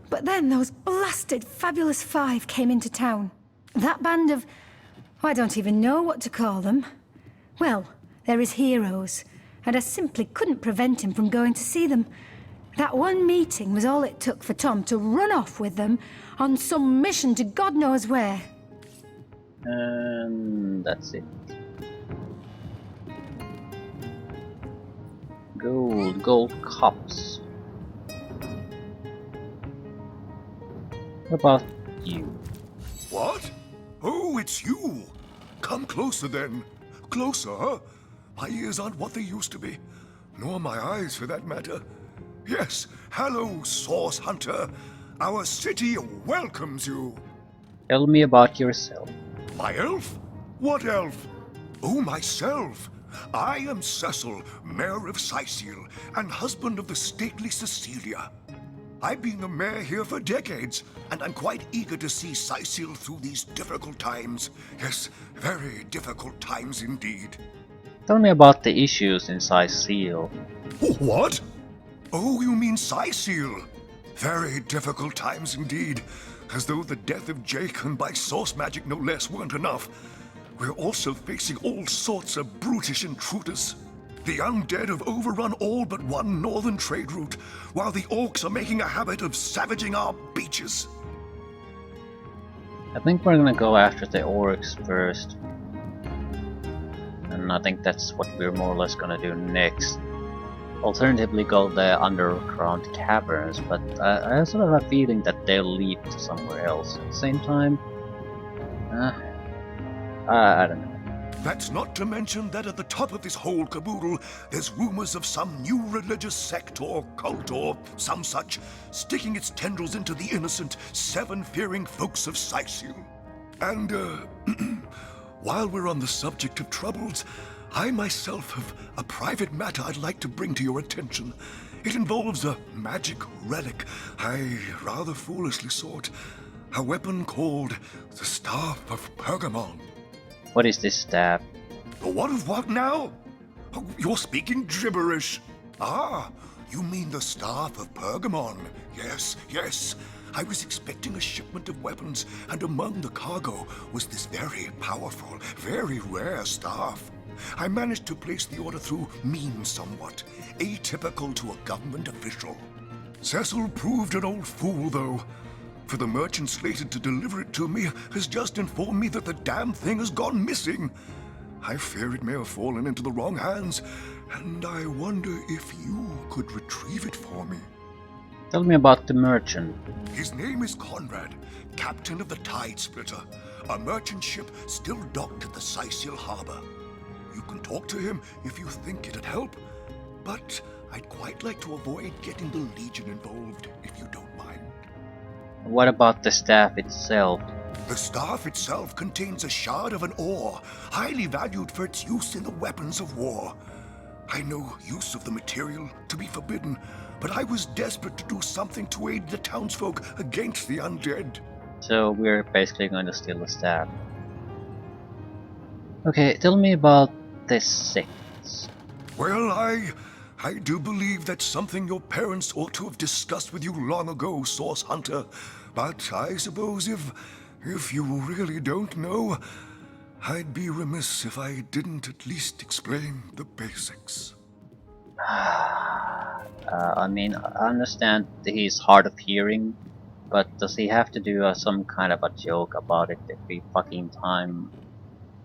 But then those blasted Fabulous Five came into town. That band of... I don't even know what to call them. Well, they're his heroes, and I simply couldn't prevent him from going to see them. That one meeting was all it took for Tom to run off with them on some mission to God knows where. And that's it. Gold cups. What about you? Oh, it's you! Come closer then. Closer, huh? My ears aren't what they used to be. Nor my eyes, for that matter. Yes, hello, Source Hunter. Our city welcomes you. Tell me about yourself. My elf? What elf? Oh, myself. I am Cecil, Mayor of Syceal, and husband of the stately Cecilia. I've been the mayor here for decades, and I'm quite eager to see Syceal through these difficult times. Yes, very difficult times indeed. Tell me about the issues in Syceal. What? Oh, you mean Syceal? Very difficult times indeed. As though the death of Jake, and by source magic no less, weren't enough. We're also facing all sorts of brutish intruders. The undead have overrun all but one northern trade route, while the orcs are making a habit of savaging our beaches. I think we're gonna go after the orcs first. And I think that's what we're more or less gonna do next. Alternatively go the underground caverns, but I also have a feeling that they'll lead to somewhere else. At the same time, I don't know. That's not to mention that at the top of this whole caboodle, there's rumors of some new religious sect or cult or some such, sticking its tendrils into the innocent, seven-fearing folks of Syceal. And, while we're on the subject of troubles, I myself have a private matter I'd like to bring to your attention. It involves a magic relic I rather foolishly sought. A weapon called the Staff of Pergamon. What is this staff? What of what now? Oh, you're speaking gibberish. Ah, you mean the Staff of Pergamon. Yes, yes. I was expecting a shipment of weapons, and among the cargo was this very powerful, very rare staff. I managed to place the order through means somewhat, atypical to a government official. Cecil proved an old fool, though. For the merchant slated to deliver it to me has just informed me that the damn thing has gone missing. I fear it may have fallen into the wrong hands, and I wonder if you could retrieve it for me. Tell me about the merchant. His name is Conrad, captain of the Tide Splitter, a merchant ship still docked at the Syceal harbor. You can talk to him if you think it'd help, but I'd quite like to avoid getting the Legion involved, if you don't mind. What about the staff itself? The staff itself contains a shard of an ore, highly valued for its use in the weapons of war. I know use of the material to be forbidden, but I was desperate to do something to aid the townsfolk against the undead. So we're basically going to steal the staff. Okay, tell me about this sects. Well, I do believe that's something your parents ought to have discussed with you long ago, Source Hunter. But I suppose if you really don't know, I'd be remiss if I didn't at least explain the basics. I mean, I understand that he's hard of hearing, but does he have to do some kind of a joke about it every fucking time?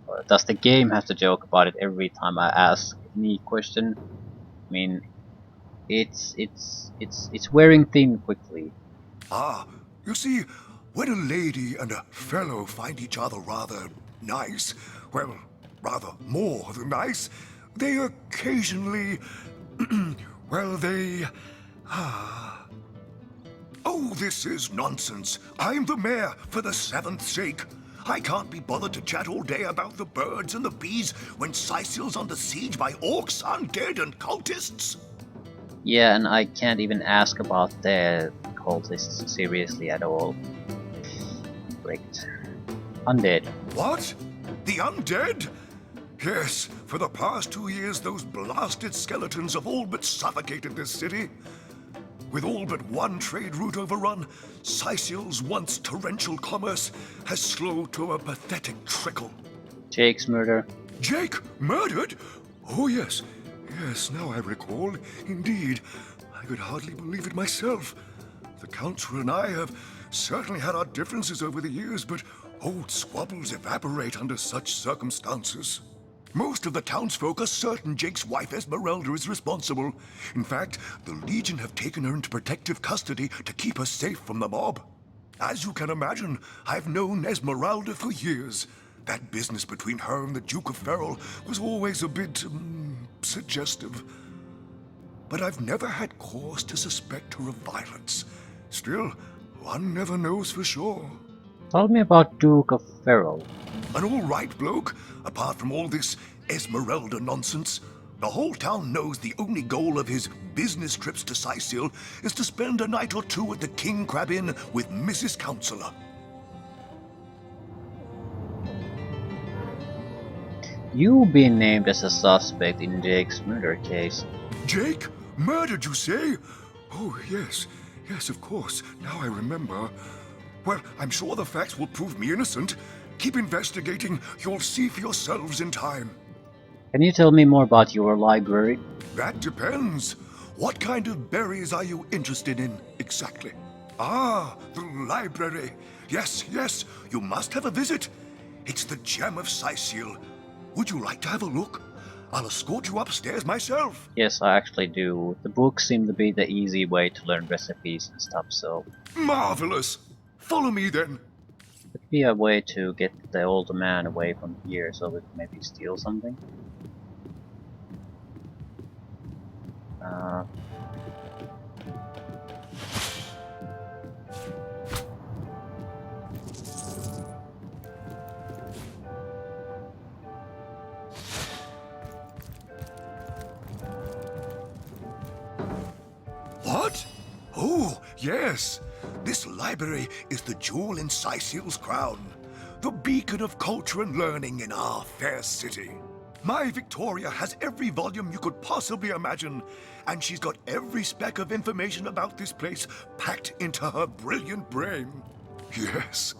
Or does the game have to joke about it every time I ask any question? I mean, it's wearing thin quickly. Ah, you see, when a lady and a fellow find each other rather nice, well, rather more than nice, they occasionally, well, they, Oh, this is nonsense. I'm the mayor for the 7th sake. I can't be bothered to chat all day about the birds and the bees when Syceal's under siege by orcs, undead, and cultists. Yeah, and I can't even ask about the cultists seriously at all. Great. Undead. What? The undead? Yes, for the past 2 years those blasted skeletons have all but suffocated this city. With all but one trade route overrun, Syceal's once torrential commerce has slowed to a pathetic trickle. Jake's murder. Jake? Murdered? Oh yes, yes, now I recall. Indeed, I could hardly believe it myself. The Council and I have certainly had our differences over the years, but old squabbles evaporate under such circumstances. Most of the townsfolk are certain Jake's wife Esmeralda is responsible. In fact, the Legion have taken her into protective custody to keep her safe from the mob. As you can imagine, I've known Esmeralda for years. That business between her and the Duke of Ferrol was always a bit suggestive. But I've never had cause to suspect her of violence. Still, one never knows for sure. Tell me about Duke of Ferrol. An all-right bloke, apart from all this Esmeralda nonsense. The whole town knows the only goal of his business trips to Sicil is to spend a night or two at the King Crab Inn with Mrs. Counselor. You've been named as a suspect in Jake's murder case. Jake? Murdered, you say? Oh, yes. Yes, of course. Now I remember. Well, I'm sure the facts will prove me innocent. Keep investigating. You'll see for yourselves in time. Can you tell me more about your library? That depends. What kind of berries are you interested in, exactly? Ah, the library. Yes, yes, you must have a visit. It's the gem of Sicil. Would you like to have a look? I'll escort you upstairs myself. Yes, I actually do. The books seem to be the easy way to learn recipes and stuff, so... Marvelous. Follow me then. Could be a way to get the old man away from here so we can maybe steal something. What? Oh, yes. This library is the jewel in Sicil's crown. The beacon of culture and learning in our fair city. My Victoria has every volume you could possibly imagine, and she's got every speck of information about this place packed into her brilliant brain. Yes,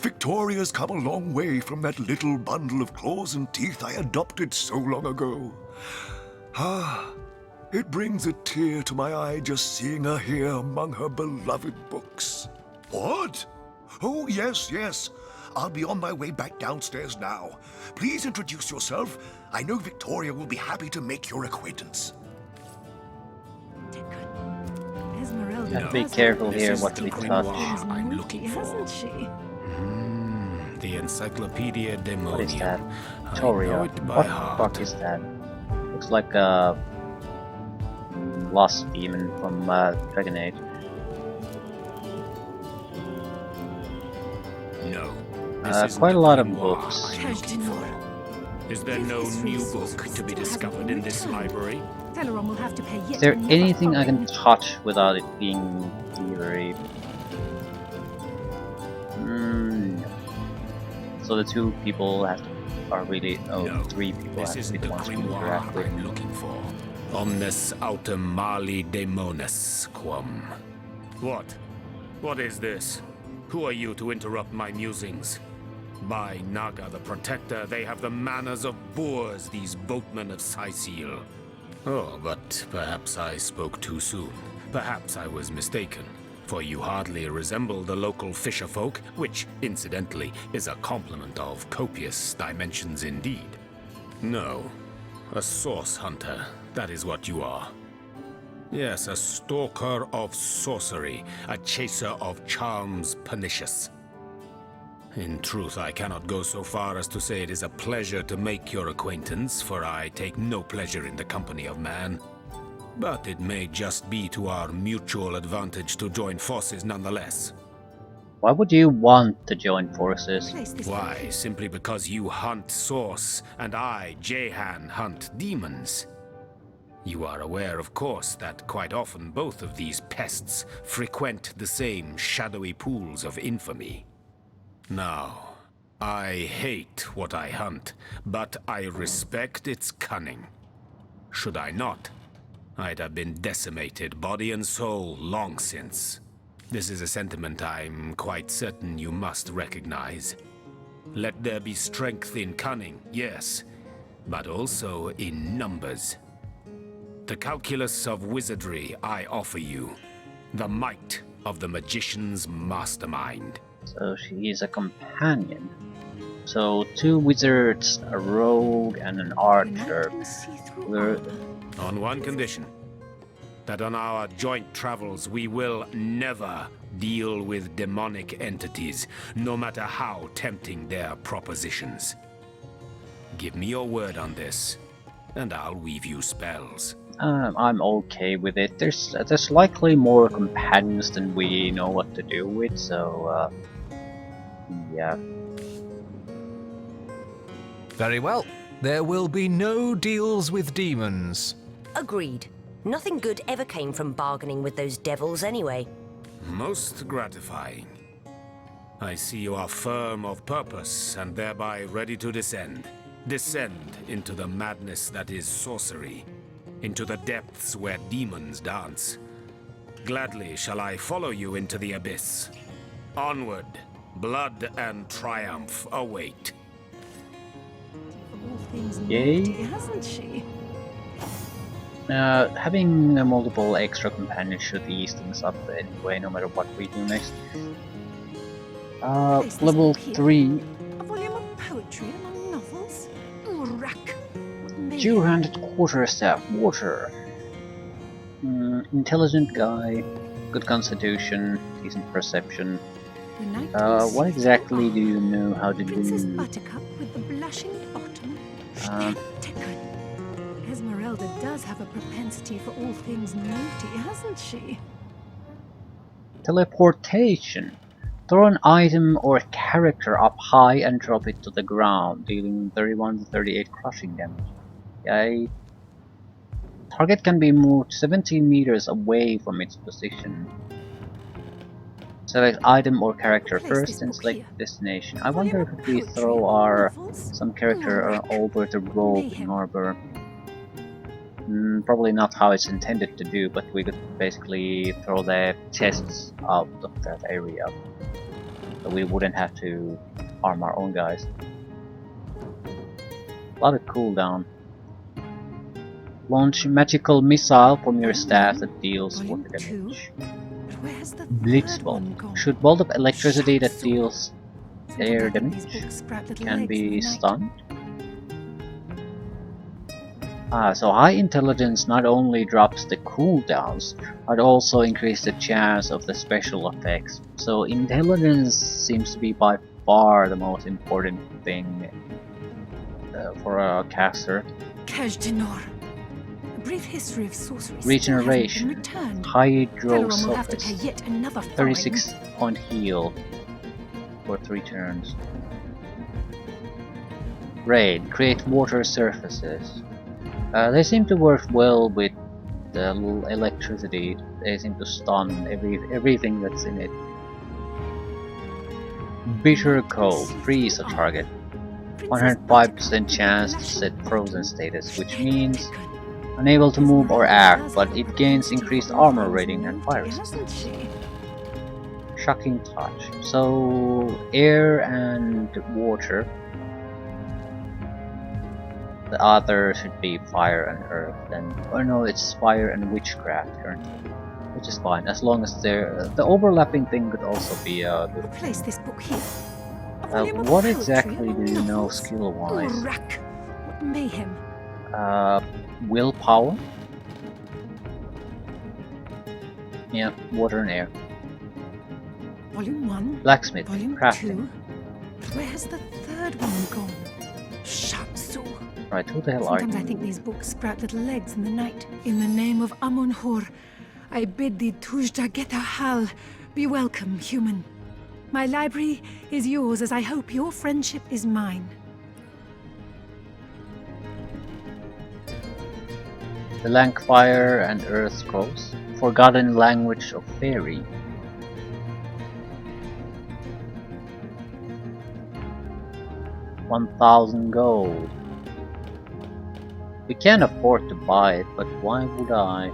Victoria's come a long way from that little bundle of claws and teeth I adopted so long ago. Ah, it brings a tear to my eye just seeing her here among her beloved books. What? Oh, yes, yes. I'll be on my way back downstairs now. Please introduce yourself. I know Victoria will be happy to make your acquaintance. Esmeralda Have to be does careful have here a what we sister touch. who's I'm naughty, looking for. hasn't she? The Encyclopedia Demonium. What is that? I Victoria. know it by What heart. the fuck is that? Looks like a lost demon from Dragon Age. No. Quite a lot of books. I'm looking for. Is there no new book to be discovered in this library? Teleron will have to pay yet Is there another anything I can fine. touch without it being thievery? No. So the two people are really... Oh, No, three people this have to be isn't the the ones we grimoire interact with. I'm looking for. Omnes autem mali demonis quam. What? What is this? Who are you to interrupt my musings? By Naga the Protector, they have the manners of boors, these boatmen of Sicil. Oh, but perhaps I spoke too soon. Perhaps I was mistaken. For you hardly resemble the local fisher folk, which, incidentally, is a compliment of copious dimensions indeed. No, a source hunter, that is what you are. Yes, a stalker of sorcery, a chaser of charms pernicious. In truth, I cannot go so far as to say it is a pleasure to make your acquaintance, for I take no pleasure in the company of man. But it may just be to our mutual advantage to join forces nonetheless. Why would you want to join forces? Why? Simply because you hunt source, and I, Jehan, hunt demons. You are aware, of course, that quite often both of these pests frequent the same shadowy pools of infamy. Now, I hate what I hunt, but I respect its cunning. Should I not, I'd have been decimated, body and soul, long since. This is a sentiment I'm quite certain you must recognize. Let there be strength in cunning, yes, but also in numbers. The calculus of wizardry I offer you, the might of the magician's mastermind. So she is a companion. So two wizards, a rogue, and an archer. On one condition, that on our joint travels we will never deal with demonic entities, no matter how tempting their propositions. Give me your word on this, and I'll weave you spells. I'm okay with it. There's likely more companions than we know what to do with, so yeah. Very well. There will be no deals with demons. Agreed. Nothing good ever came from bargaining with those devils anyway. Most gratifying. I see you are firm of purpose and thereby ready to descend. Descend into the madness that is sorcery, into the depths where demons dance. Gladly shall I follow you into the abyss. Onward, blood and triumph await. All things Yay. naughty, hasn't she? Having multiple extra companions should ease things up anyway, no matter what we do next. Place this Level book here. 3, A volume of poetry among novels? Rack. two-handed quarterstaff, water. Intelligent guy, good constitution, decent perception. What exactly do you know how to Princess do? Buttercup with the blushing bottom. Esmeralda does have a propensity for all things naughty, hasn't she? Teleportation. Throw an item or character up high and drop it to the ground, dealing 31 to 38 crushing damage. Yay. Target can be moved 17 meters away from its position. Select item or character first and select destination. I wonder if we throw some character over the rope in harbor. Probably not how it's intended to do, but we could basically throw the chests out of that area. So we wouldn't have to arm our own guys. A lot of cooldown. Launch magical missile from your staff that deals water damage. Blitzbolt. Shoot bolt of electricity that deals air damage. Can be stunned. So high intelligence not only drops the cooldowns, but also increases the chance of the special effects. So intelligence seems to be by far the most important thing for a caster. Kaj'Dinor. A brief history of sorcery. Regeneration. Hydro will have to pay surface. yet another 36 point heal for 3 turns. Raid. Create water surfaces. They seem to work well with the electricity. They seem to stun everything that's in it. Bitter cold. Freeze a target. 105% chance to set frozen status, which means unable to move or act, but it gains increased armor rating and fire resistance. Shocking touch. So air and water. The other should be fire and earth, and or no, it's fire and witchcraft currently, which is fine as long as the overlapping thing could also be good. Place this book here. What exactly do you know skill-wise? What mayhem? Willpower. Yeah, water and air. Volume 1. Blacksmith. Volume Crafting. 2. Where has the third one gone? Shatsu. Right, who the hell are Sometimes you? I think these books sprout little legs in the night. In the name of Amun-Hor, I bid thee Tujda Geta Hal. Be welcome, human. My library is yours, as I hope your friendship is mine. The Lank Fire and Earth Scrolls. Forgotten Language of Fairy. $1,000 gold. We can't afford to buy it, but why would I?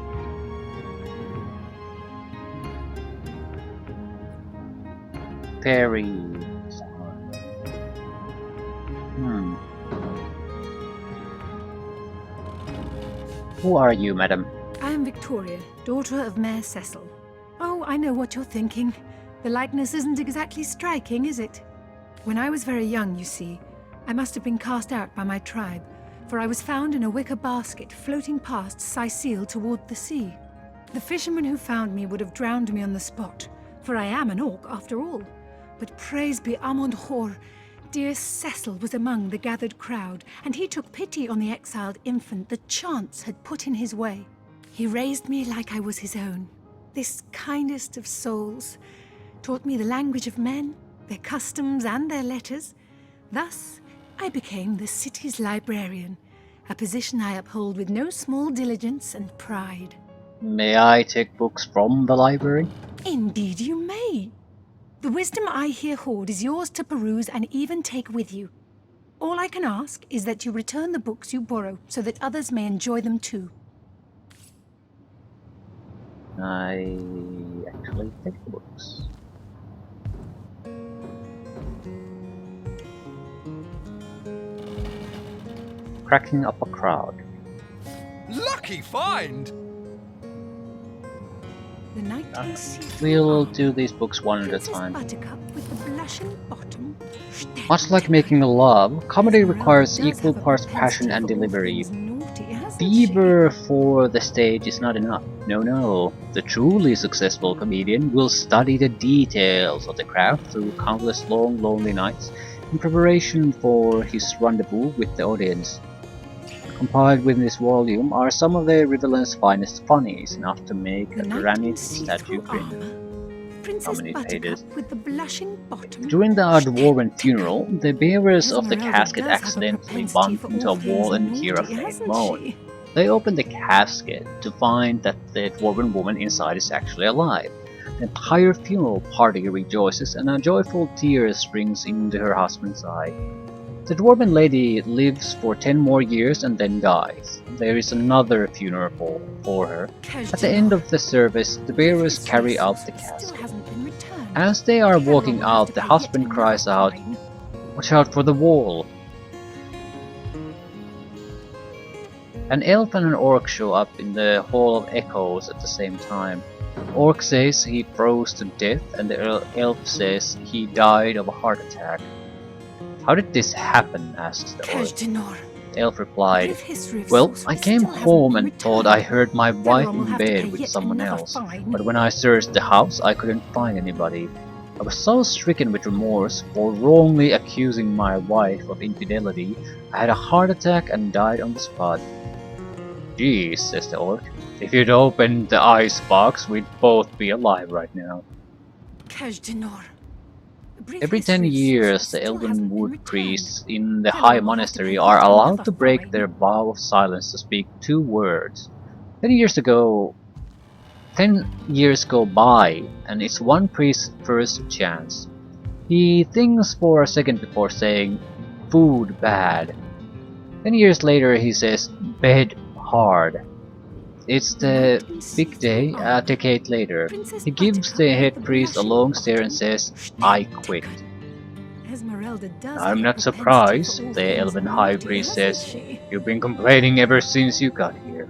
Fairies. Who are you, madam? I am Victoria, daughter of Mayor Cecil. Oh, I know what you're thinking. The likeness isn't exactly striking, is it? When I was very young, you see, I must have been cast out by my tribe, for I was found in a wicker basket floating past Sicile toward the sea. The fisherman who found me would have drowned me on the spot, for I am an orc after all. But praise be Amon Hor, dear Cecil was among the gathered crowd, and he took pity on the exiled infant that chance had put in his way. He raised me like I was his own, this kindest of souls, taught me the language of men, their customs and their letters. Thus, I became the city's librarian, a position I uphold with no small diligence and pride. May I take books from the library? Indeed you may. The wisdom I here hoard is yours to peruse and even take with you. All I can ask is that you return the books you borrow so that others may enjoy them too. I actually take the books. Cracking up a crowd. Lucky find! The night I see We'll do these books one at a Princess time. Buttercup with the blushing bottom. Much like making love, comedy requires equal parts passion and delivery. Fever for the stage is not enough. No. The truly successful comedian will study the details of the craft through countless long, lonely nights in preparation for his rendezvous with the audience. Compiled within this volume are some of the Riverland's finest funnies, enough to make a granite statue print. How many pages? With the blushing bottom. During the dwarven funeral, the bearers of the casket accidentally bump into a wall and hear a faint moan. They open the casket to find that the dwarven woman inside is actually alive. The entire funeral party rejoices and a joyful tear springs into her husband's eye. The dwarven lady lives for 10 more years and then dies. There is another funeral for her. At the end of the service, the bearers carry out the casket. As they are walking out, the husband cries out, "Watch out for the wall!" An elf and an orc show up in the Hall of Echoes at the same time. Orc says he froze to death and the elf says he died of a heart attack. "How did this happen?" asks the orc. The elf replied, "Well, I came home and thought I heard my wife in bed with someone else, but when I searched the house I couldn't find anybody. I was so stricken with remorse for wrongly accusing my wife of infidelity, I had a heart attack and died on the spot." "Geez," says the orc, "if you'd opened the icebox, we'd both be alive right now." Every 10 years, the elven wood priests in the high monastery are allowed to break their vow of silence to speak 2 words. 10 years go by, and it's one priest's first chance. He thinks for a second before saying, "Food bad." 10 years later he says, "Bed hard." It's the big day a decade later. He gives the head priest a long stare and says, "I quit." "I'm not surprised," the elven high priest says. "You've been complaining ever since you got here."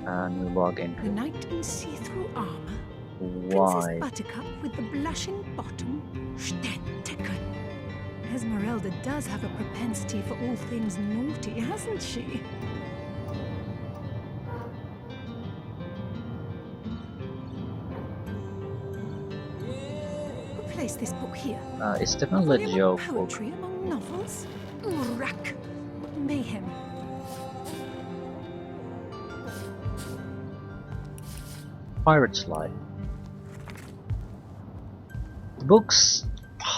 And we log in. The knight in see-through armor. Why? Princess Buttercup with the blushing bottom. Stetteken. Esmeralda does have a propensity for all things naughty, hasn't she? Who placed this book here? It's definitely a joke book. Poetry among novels? Rack. Mayhem. Pirate's Life. The book's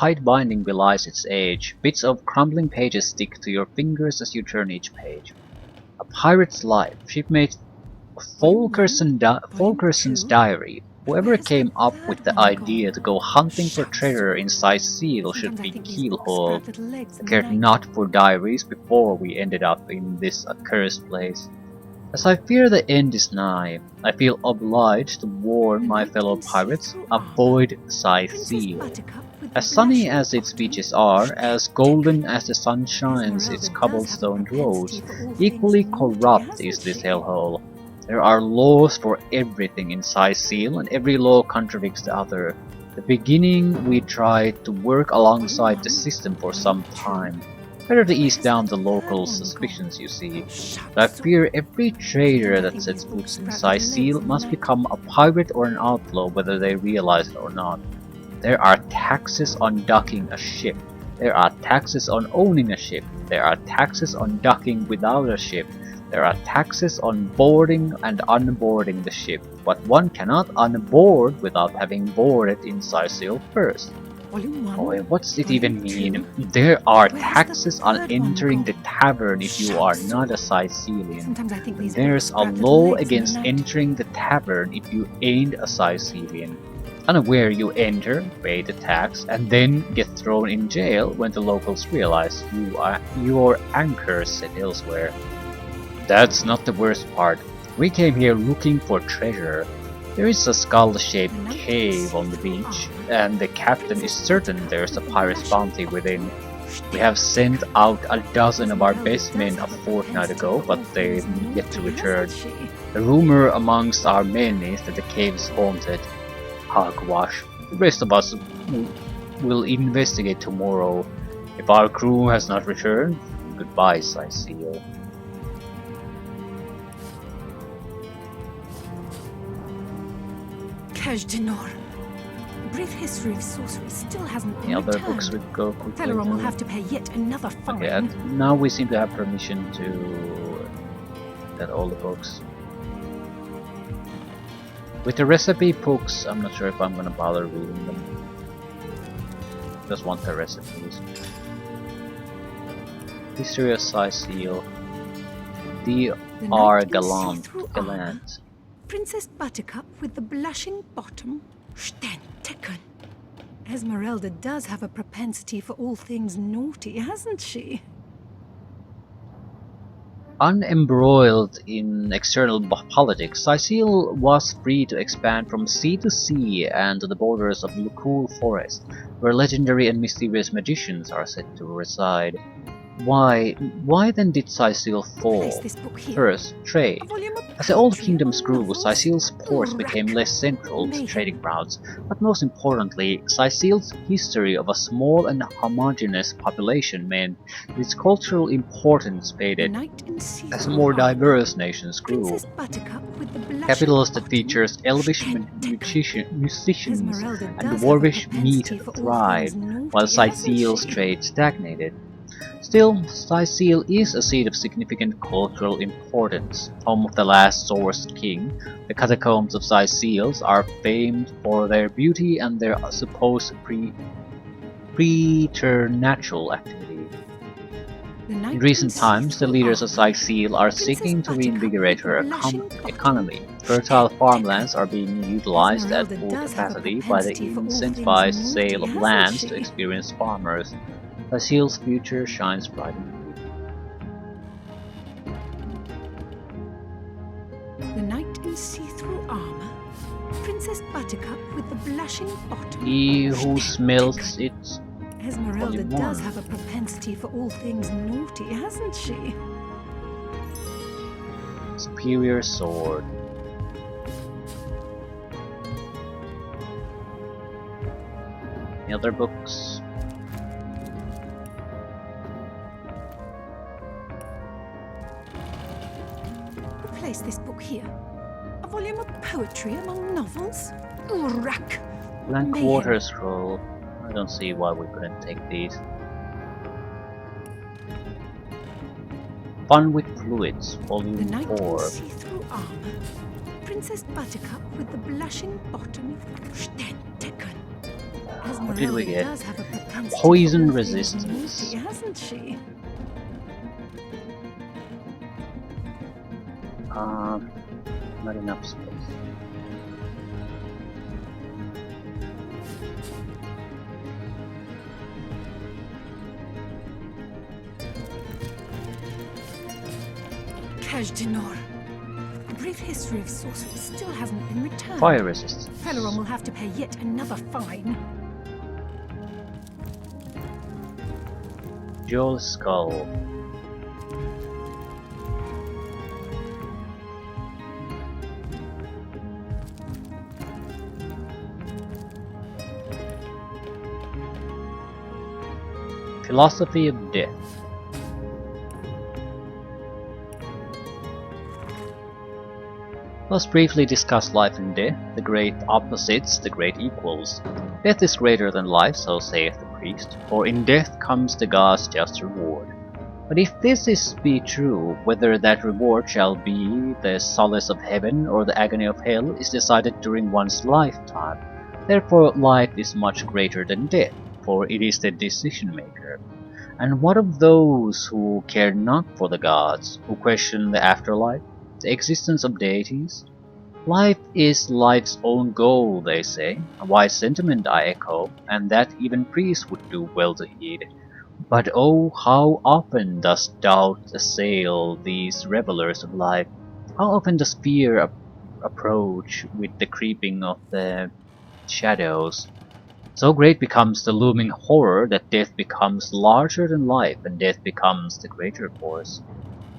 tight binding belies its age. Bits of crumbling pages stick to your fingers as you turn each page. A Pirate's Life. Shipmate Fulkerson's diary. Whoever came up with the idea to go hunting for treasure inside seal should be keelhauled. I cared not for diaries before we ended up in this accursed place. As I fear the end is nigh, I feel obliged to warn my fellow pirates, avoid Scythe Seal. As sunny as its beaches are, as golden as the sun shines its cobblestone roads, equally corrupt is this hellhole. There are laws for everything in Scythe Seal, and every law contradicts the other. At the beginning we tried to work alongside the system for some time. Better to ease down the local suspicions, you see. But I fear every trader that sets foot in Sicil must become a pirate or an outlaw whether they realize it or not. There are taxes on docking a ship. There are taxes on owning a ship. There are taxes on docking without a ship. There are taxes on boarding and unboarding the ship, but one cannot unboard without having boarded in Sicil first. Oh, what's it even mean? There are taxes on entering the tavern if you are not a Sicilian. There's a law against entering the tavern if you ain't a Sicilian. Unaware you enter, pay the tax, and then get thrown in jail when the locals realize your anchor set elsewhere. That's not the worst part. We came here looking for treasure. There is a skull-shaped cave on the beach, and the captain is certain there's a pirate's bounty within. We have sent out a dozen of our best men a fortnight ago, but they've yet to return. The rumor amongst our men is that the cave is haunted. Hogwash. The rest of us will investigate tomorrow. If our crew has not returned, goodbye, Sicil. Kajdanor. Brief history of sorcery still hasn't been The other returned. books would go quickly. Felaron will have to pay yet another fine. Okay, and now we seem to have permission to get all the books. With the recipe books, I'm not sure if I'm gonna bother reading them. Just want the recipes. History of Sicil. The Gallant. Princess Buttercup with the blushing bottom. Stentekun. Esmeralda does have a propensity for all things naughty, hasn't she? Unembroiled in external politics, Sicil was free to expand from sea to sea and to the borders of Lucul Forest, where legendary and mysterious magicians are said to reside. Why then did Sicil fall? First, trade. As the old kingdoms grew, Sicil's ports became less central to trading routes, but most importantly, Sicil's history of a small and homogeneous population meant that its cultural importance faded as more diverse nations grew. Capitals that features elvish musicians and dwarvish meat thrived, while Sicil's trade stagnated. Still, Sicil is a seat of significant cultural importance. Home of the last sourced king, the catacombs of Sicil are famed for their beauty and their supposed preternatural activity. In recent times, the leaders of Sicil are seeking to reinvigorate her economy. Fertile farmlands are being utilized at full capacity by the incentivized sale of lands to experienced farmers. Sicil's future shines bright indeed. The knight in see-through armor. Princess Buttercup with the blushing bottom. He who smells it. Esmeralda does have a propensity for all things naughty, hasn't she? Superior sword. Any other books? Place this book here. A volume of poetry among novels? Urak! Blank water scroll. I don't see why we couldn't take these. Fun with Fluids, Volume 4. See-through armor. Princess Buttercup with the blushing bottom. What did we get? Poison resistance. Hasn't she? Not enough space. Kajdanor. A brief history of sorcery still hasn't been returned. Fire resistance. Felaron will have to pay yet another fine. Joel's skull. Philosophy of Death. Let's briefly discuss life and death, the great opposites, the great equals. Death is greater than life, so saith the priest, for in death comes the gods' just reward. But if this is be true, whether that reward shall be the solace of heaven or the agony of hell is decided during one's lifetime. Therefore life is much greater than death, for it is the decision maker. And what of those who care not for the gods, who question the afterlife, the existence of deities? Life is life's own goal, they say. A wise sentiment, I echo, and that even priests would do well to heed. But oh, how often does doubt assail these revelers of life? How often does fear approach with the creeping of the shadows? So great becomes the looming horror that death becomes larger than life, and death becomes the greater force.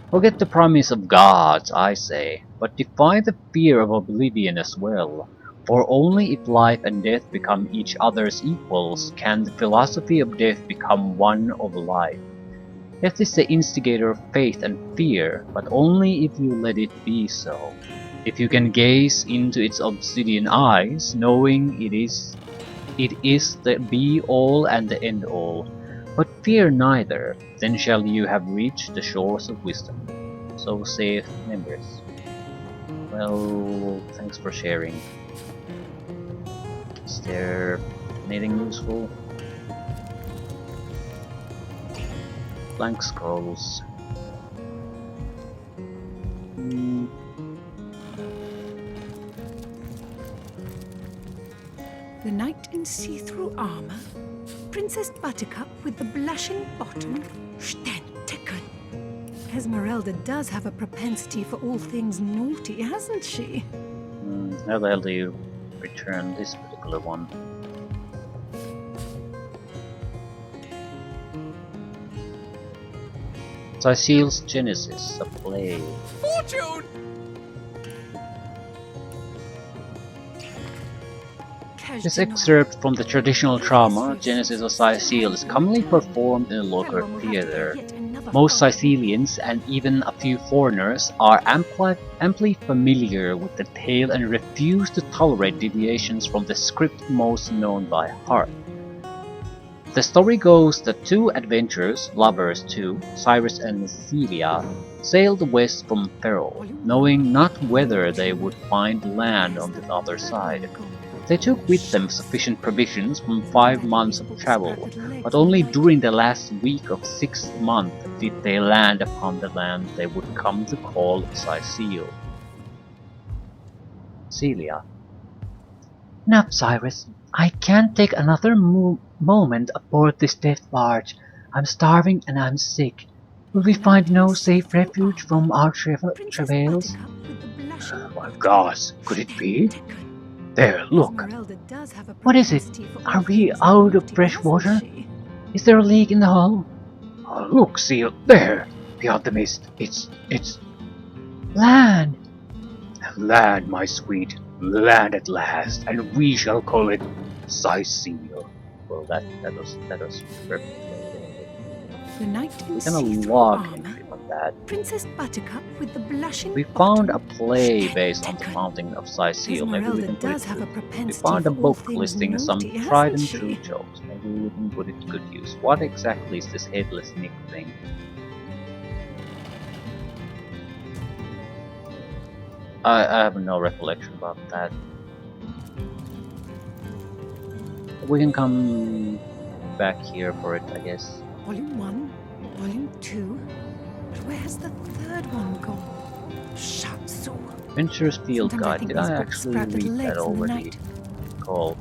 Forget the promise of gods, I say, but defy the fear of oblivion as well. For only if life and death become each other's equals can the philosophy of death become one of life. Death is the instigator of faith and fear, but only if you let it be so. If you can gaze into its obsidian eyes, knowing it is the be-all and the end-all. But fear neither, then shall you have reached the shores of wisdom. So saith members. Well, thanks for sharing. Is there anything useful? Blank scrolls. The knight in see-through armor, Princess Buttercup with the blushing bottom, Stentiken. Esmeralda does have a propensity for all things naughty, hasn't she? How the hell do you return this particular one? Cecil's Genesis, a play. Fortune! This excerpt from the traditional drama Genesis of Cecile is commonly performed in a local theatre. Most Sicilians, and even a few foreigners, are amply familiar with the tale and refuse to tolerate deviations from the script most known by heart. The story goes that two adventurers, lovers too, Cyrus and Celia, sailed west from Ferrol, knowing not whether they would find land on the other side. They took with them sufficient provisions from 5 months of travel, but only during the last week of 6th month did they land upon the land they would come to call Sicile. Celia. Enough, Cyrus. I can't take another moment aboard this death barge. I'm starving and I'm sick. Will we find no safe refuge from our travails? My gosh, could it be? There, look. What is it? Are we out of fresh water? Is there a leak in the hull? Oh, look, see, there, beyond the mist. It's land. Land, my sweet, land at last, and we shall call it Sicile. Well, that was perfect. The knight in We're gonna see-through log armor, entry on that. Princess Buttercup with the blushing We bottom, found a play based on the fountain of Sicile. Maybe we Esmeralda can put does it have a we propensity found a for all book things listing some naughty, tried and hasn't true she? jokes. Maybe we can put it to good use. What exactly is this headless Nick thing? I have no recollection about that. We can come back here for it, I guess. Volume 1, Volume 2, but where's the third one gone? Shatsu. Venture's Field Sometimes I Guide. think Did these I books actually sprout little read that legs in the already? night. Call.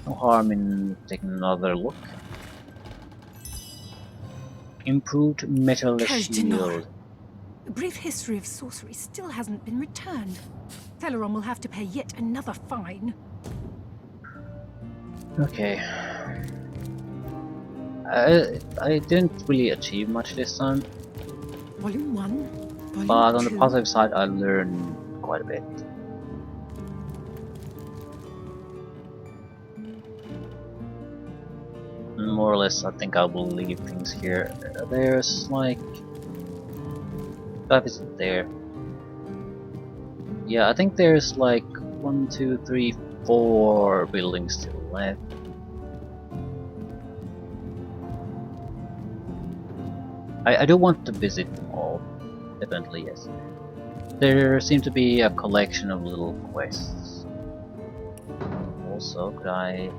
No harm in taking another look. Improved metal shield. A brief history of sorcery still hasn't been returned. Teleron will have to pay yet another fine. Okay. I didn't really achieve much this time, Volume 1, Volume but on the 2. positive side I learned quite a bit. More or less I think I will leave things here. There's like... That isn't there. Yeah, I think there's like 1, 2, 3, 4 buildings still left. I do want to visit them all. Definitely, yes. There seem to be a collection of little quests. Also, could I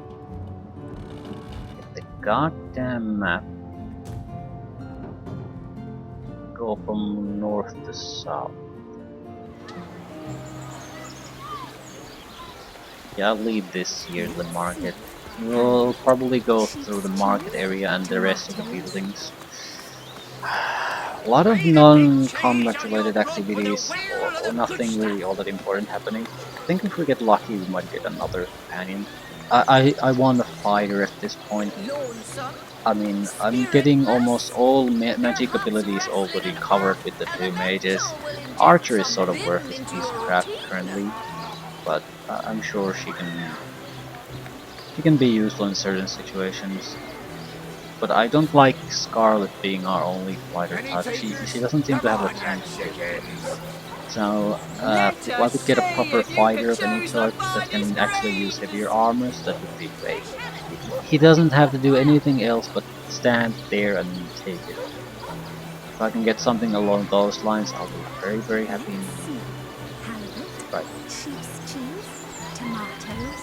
get the goddamn map? Go from north to south. Yeah, I'll leave this here to the market. We'll probably go through the market area and the rest of the buildings. A lot of non-combat related activities, or nothing really all that important happening. I think if we get lucky, we might get another companion. I want a fighter at this point. I mean, I'm getting almost all magic abilities already covered with the 2 mages. Archer is sort of worthless piece of crap currently, but I'm sure she can be useful in certain situations. But I don't like Scarlet being our only fighter type. She doesn't seem to have a tank skill. So if I could get a proper fighter of any sort that can actually use heavier armors, that would be great. He doesn't have to do anything else but stand there and take it. If I can get something along those lines, I'll be very, very happy. Right. Sheep's cheese, tomatoes,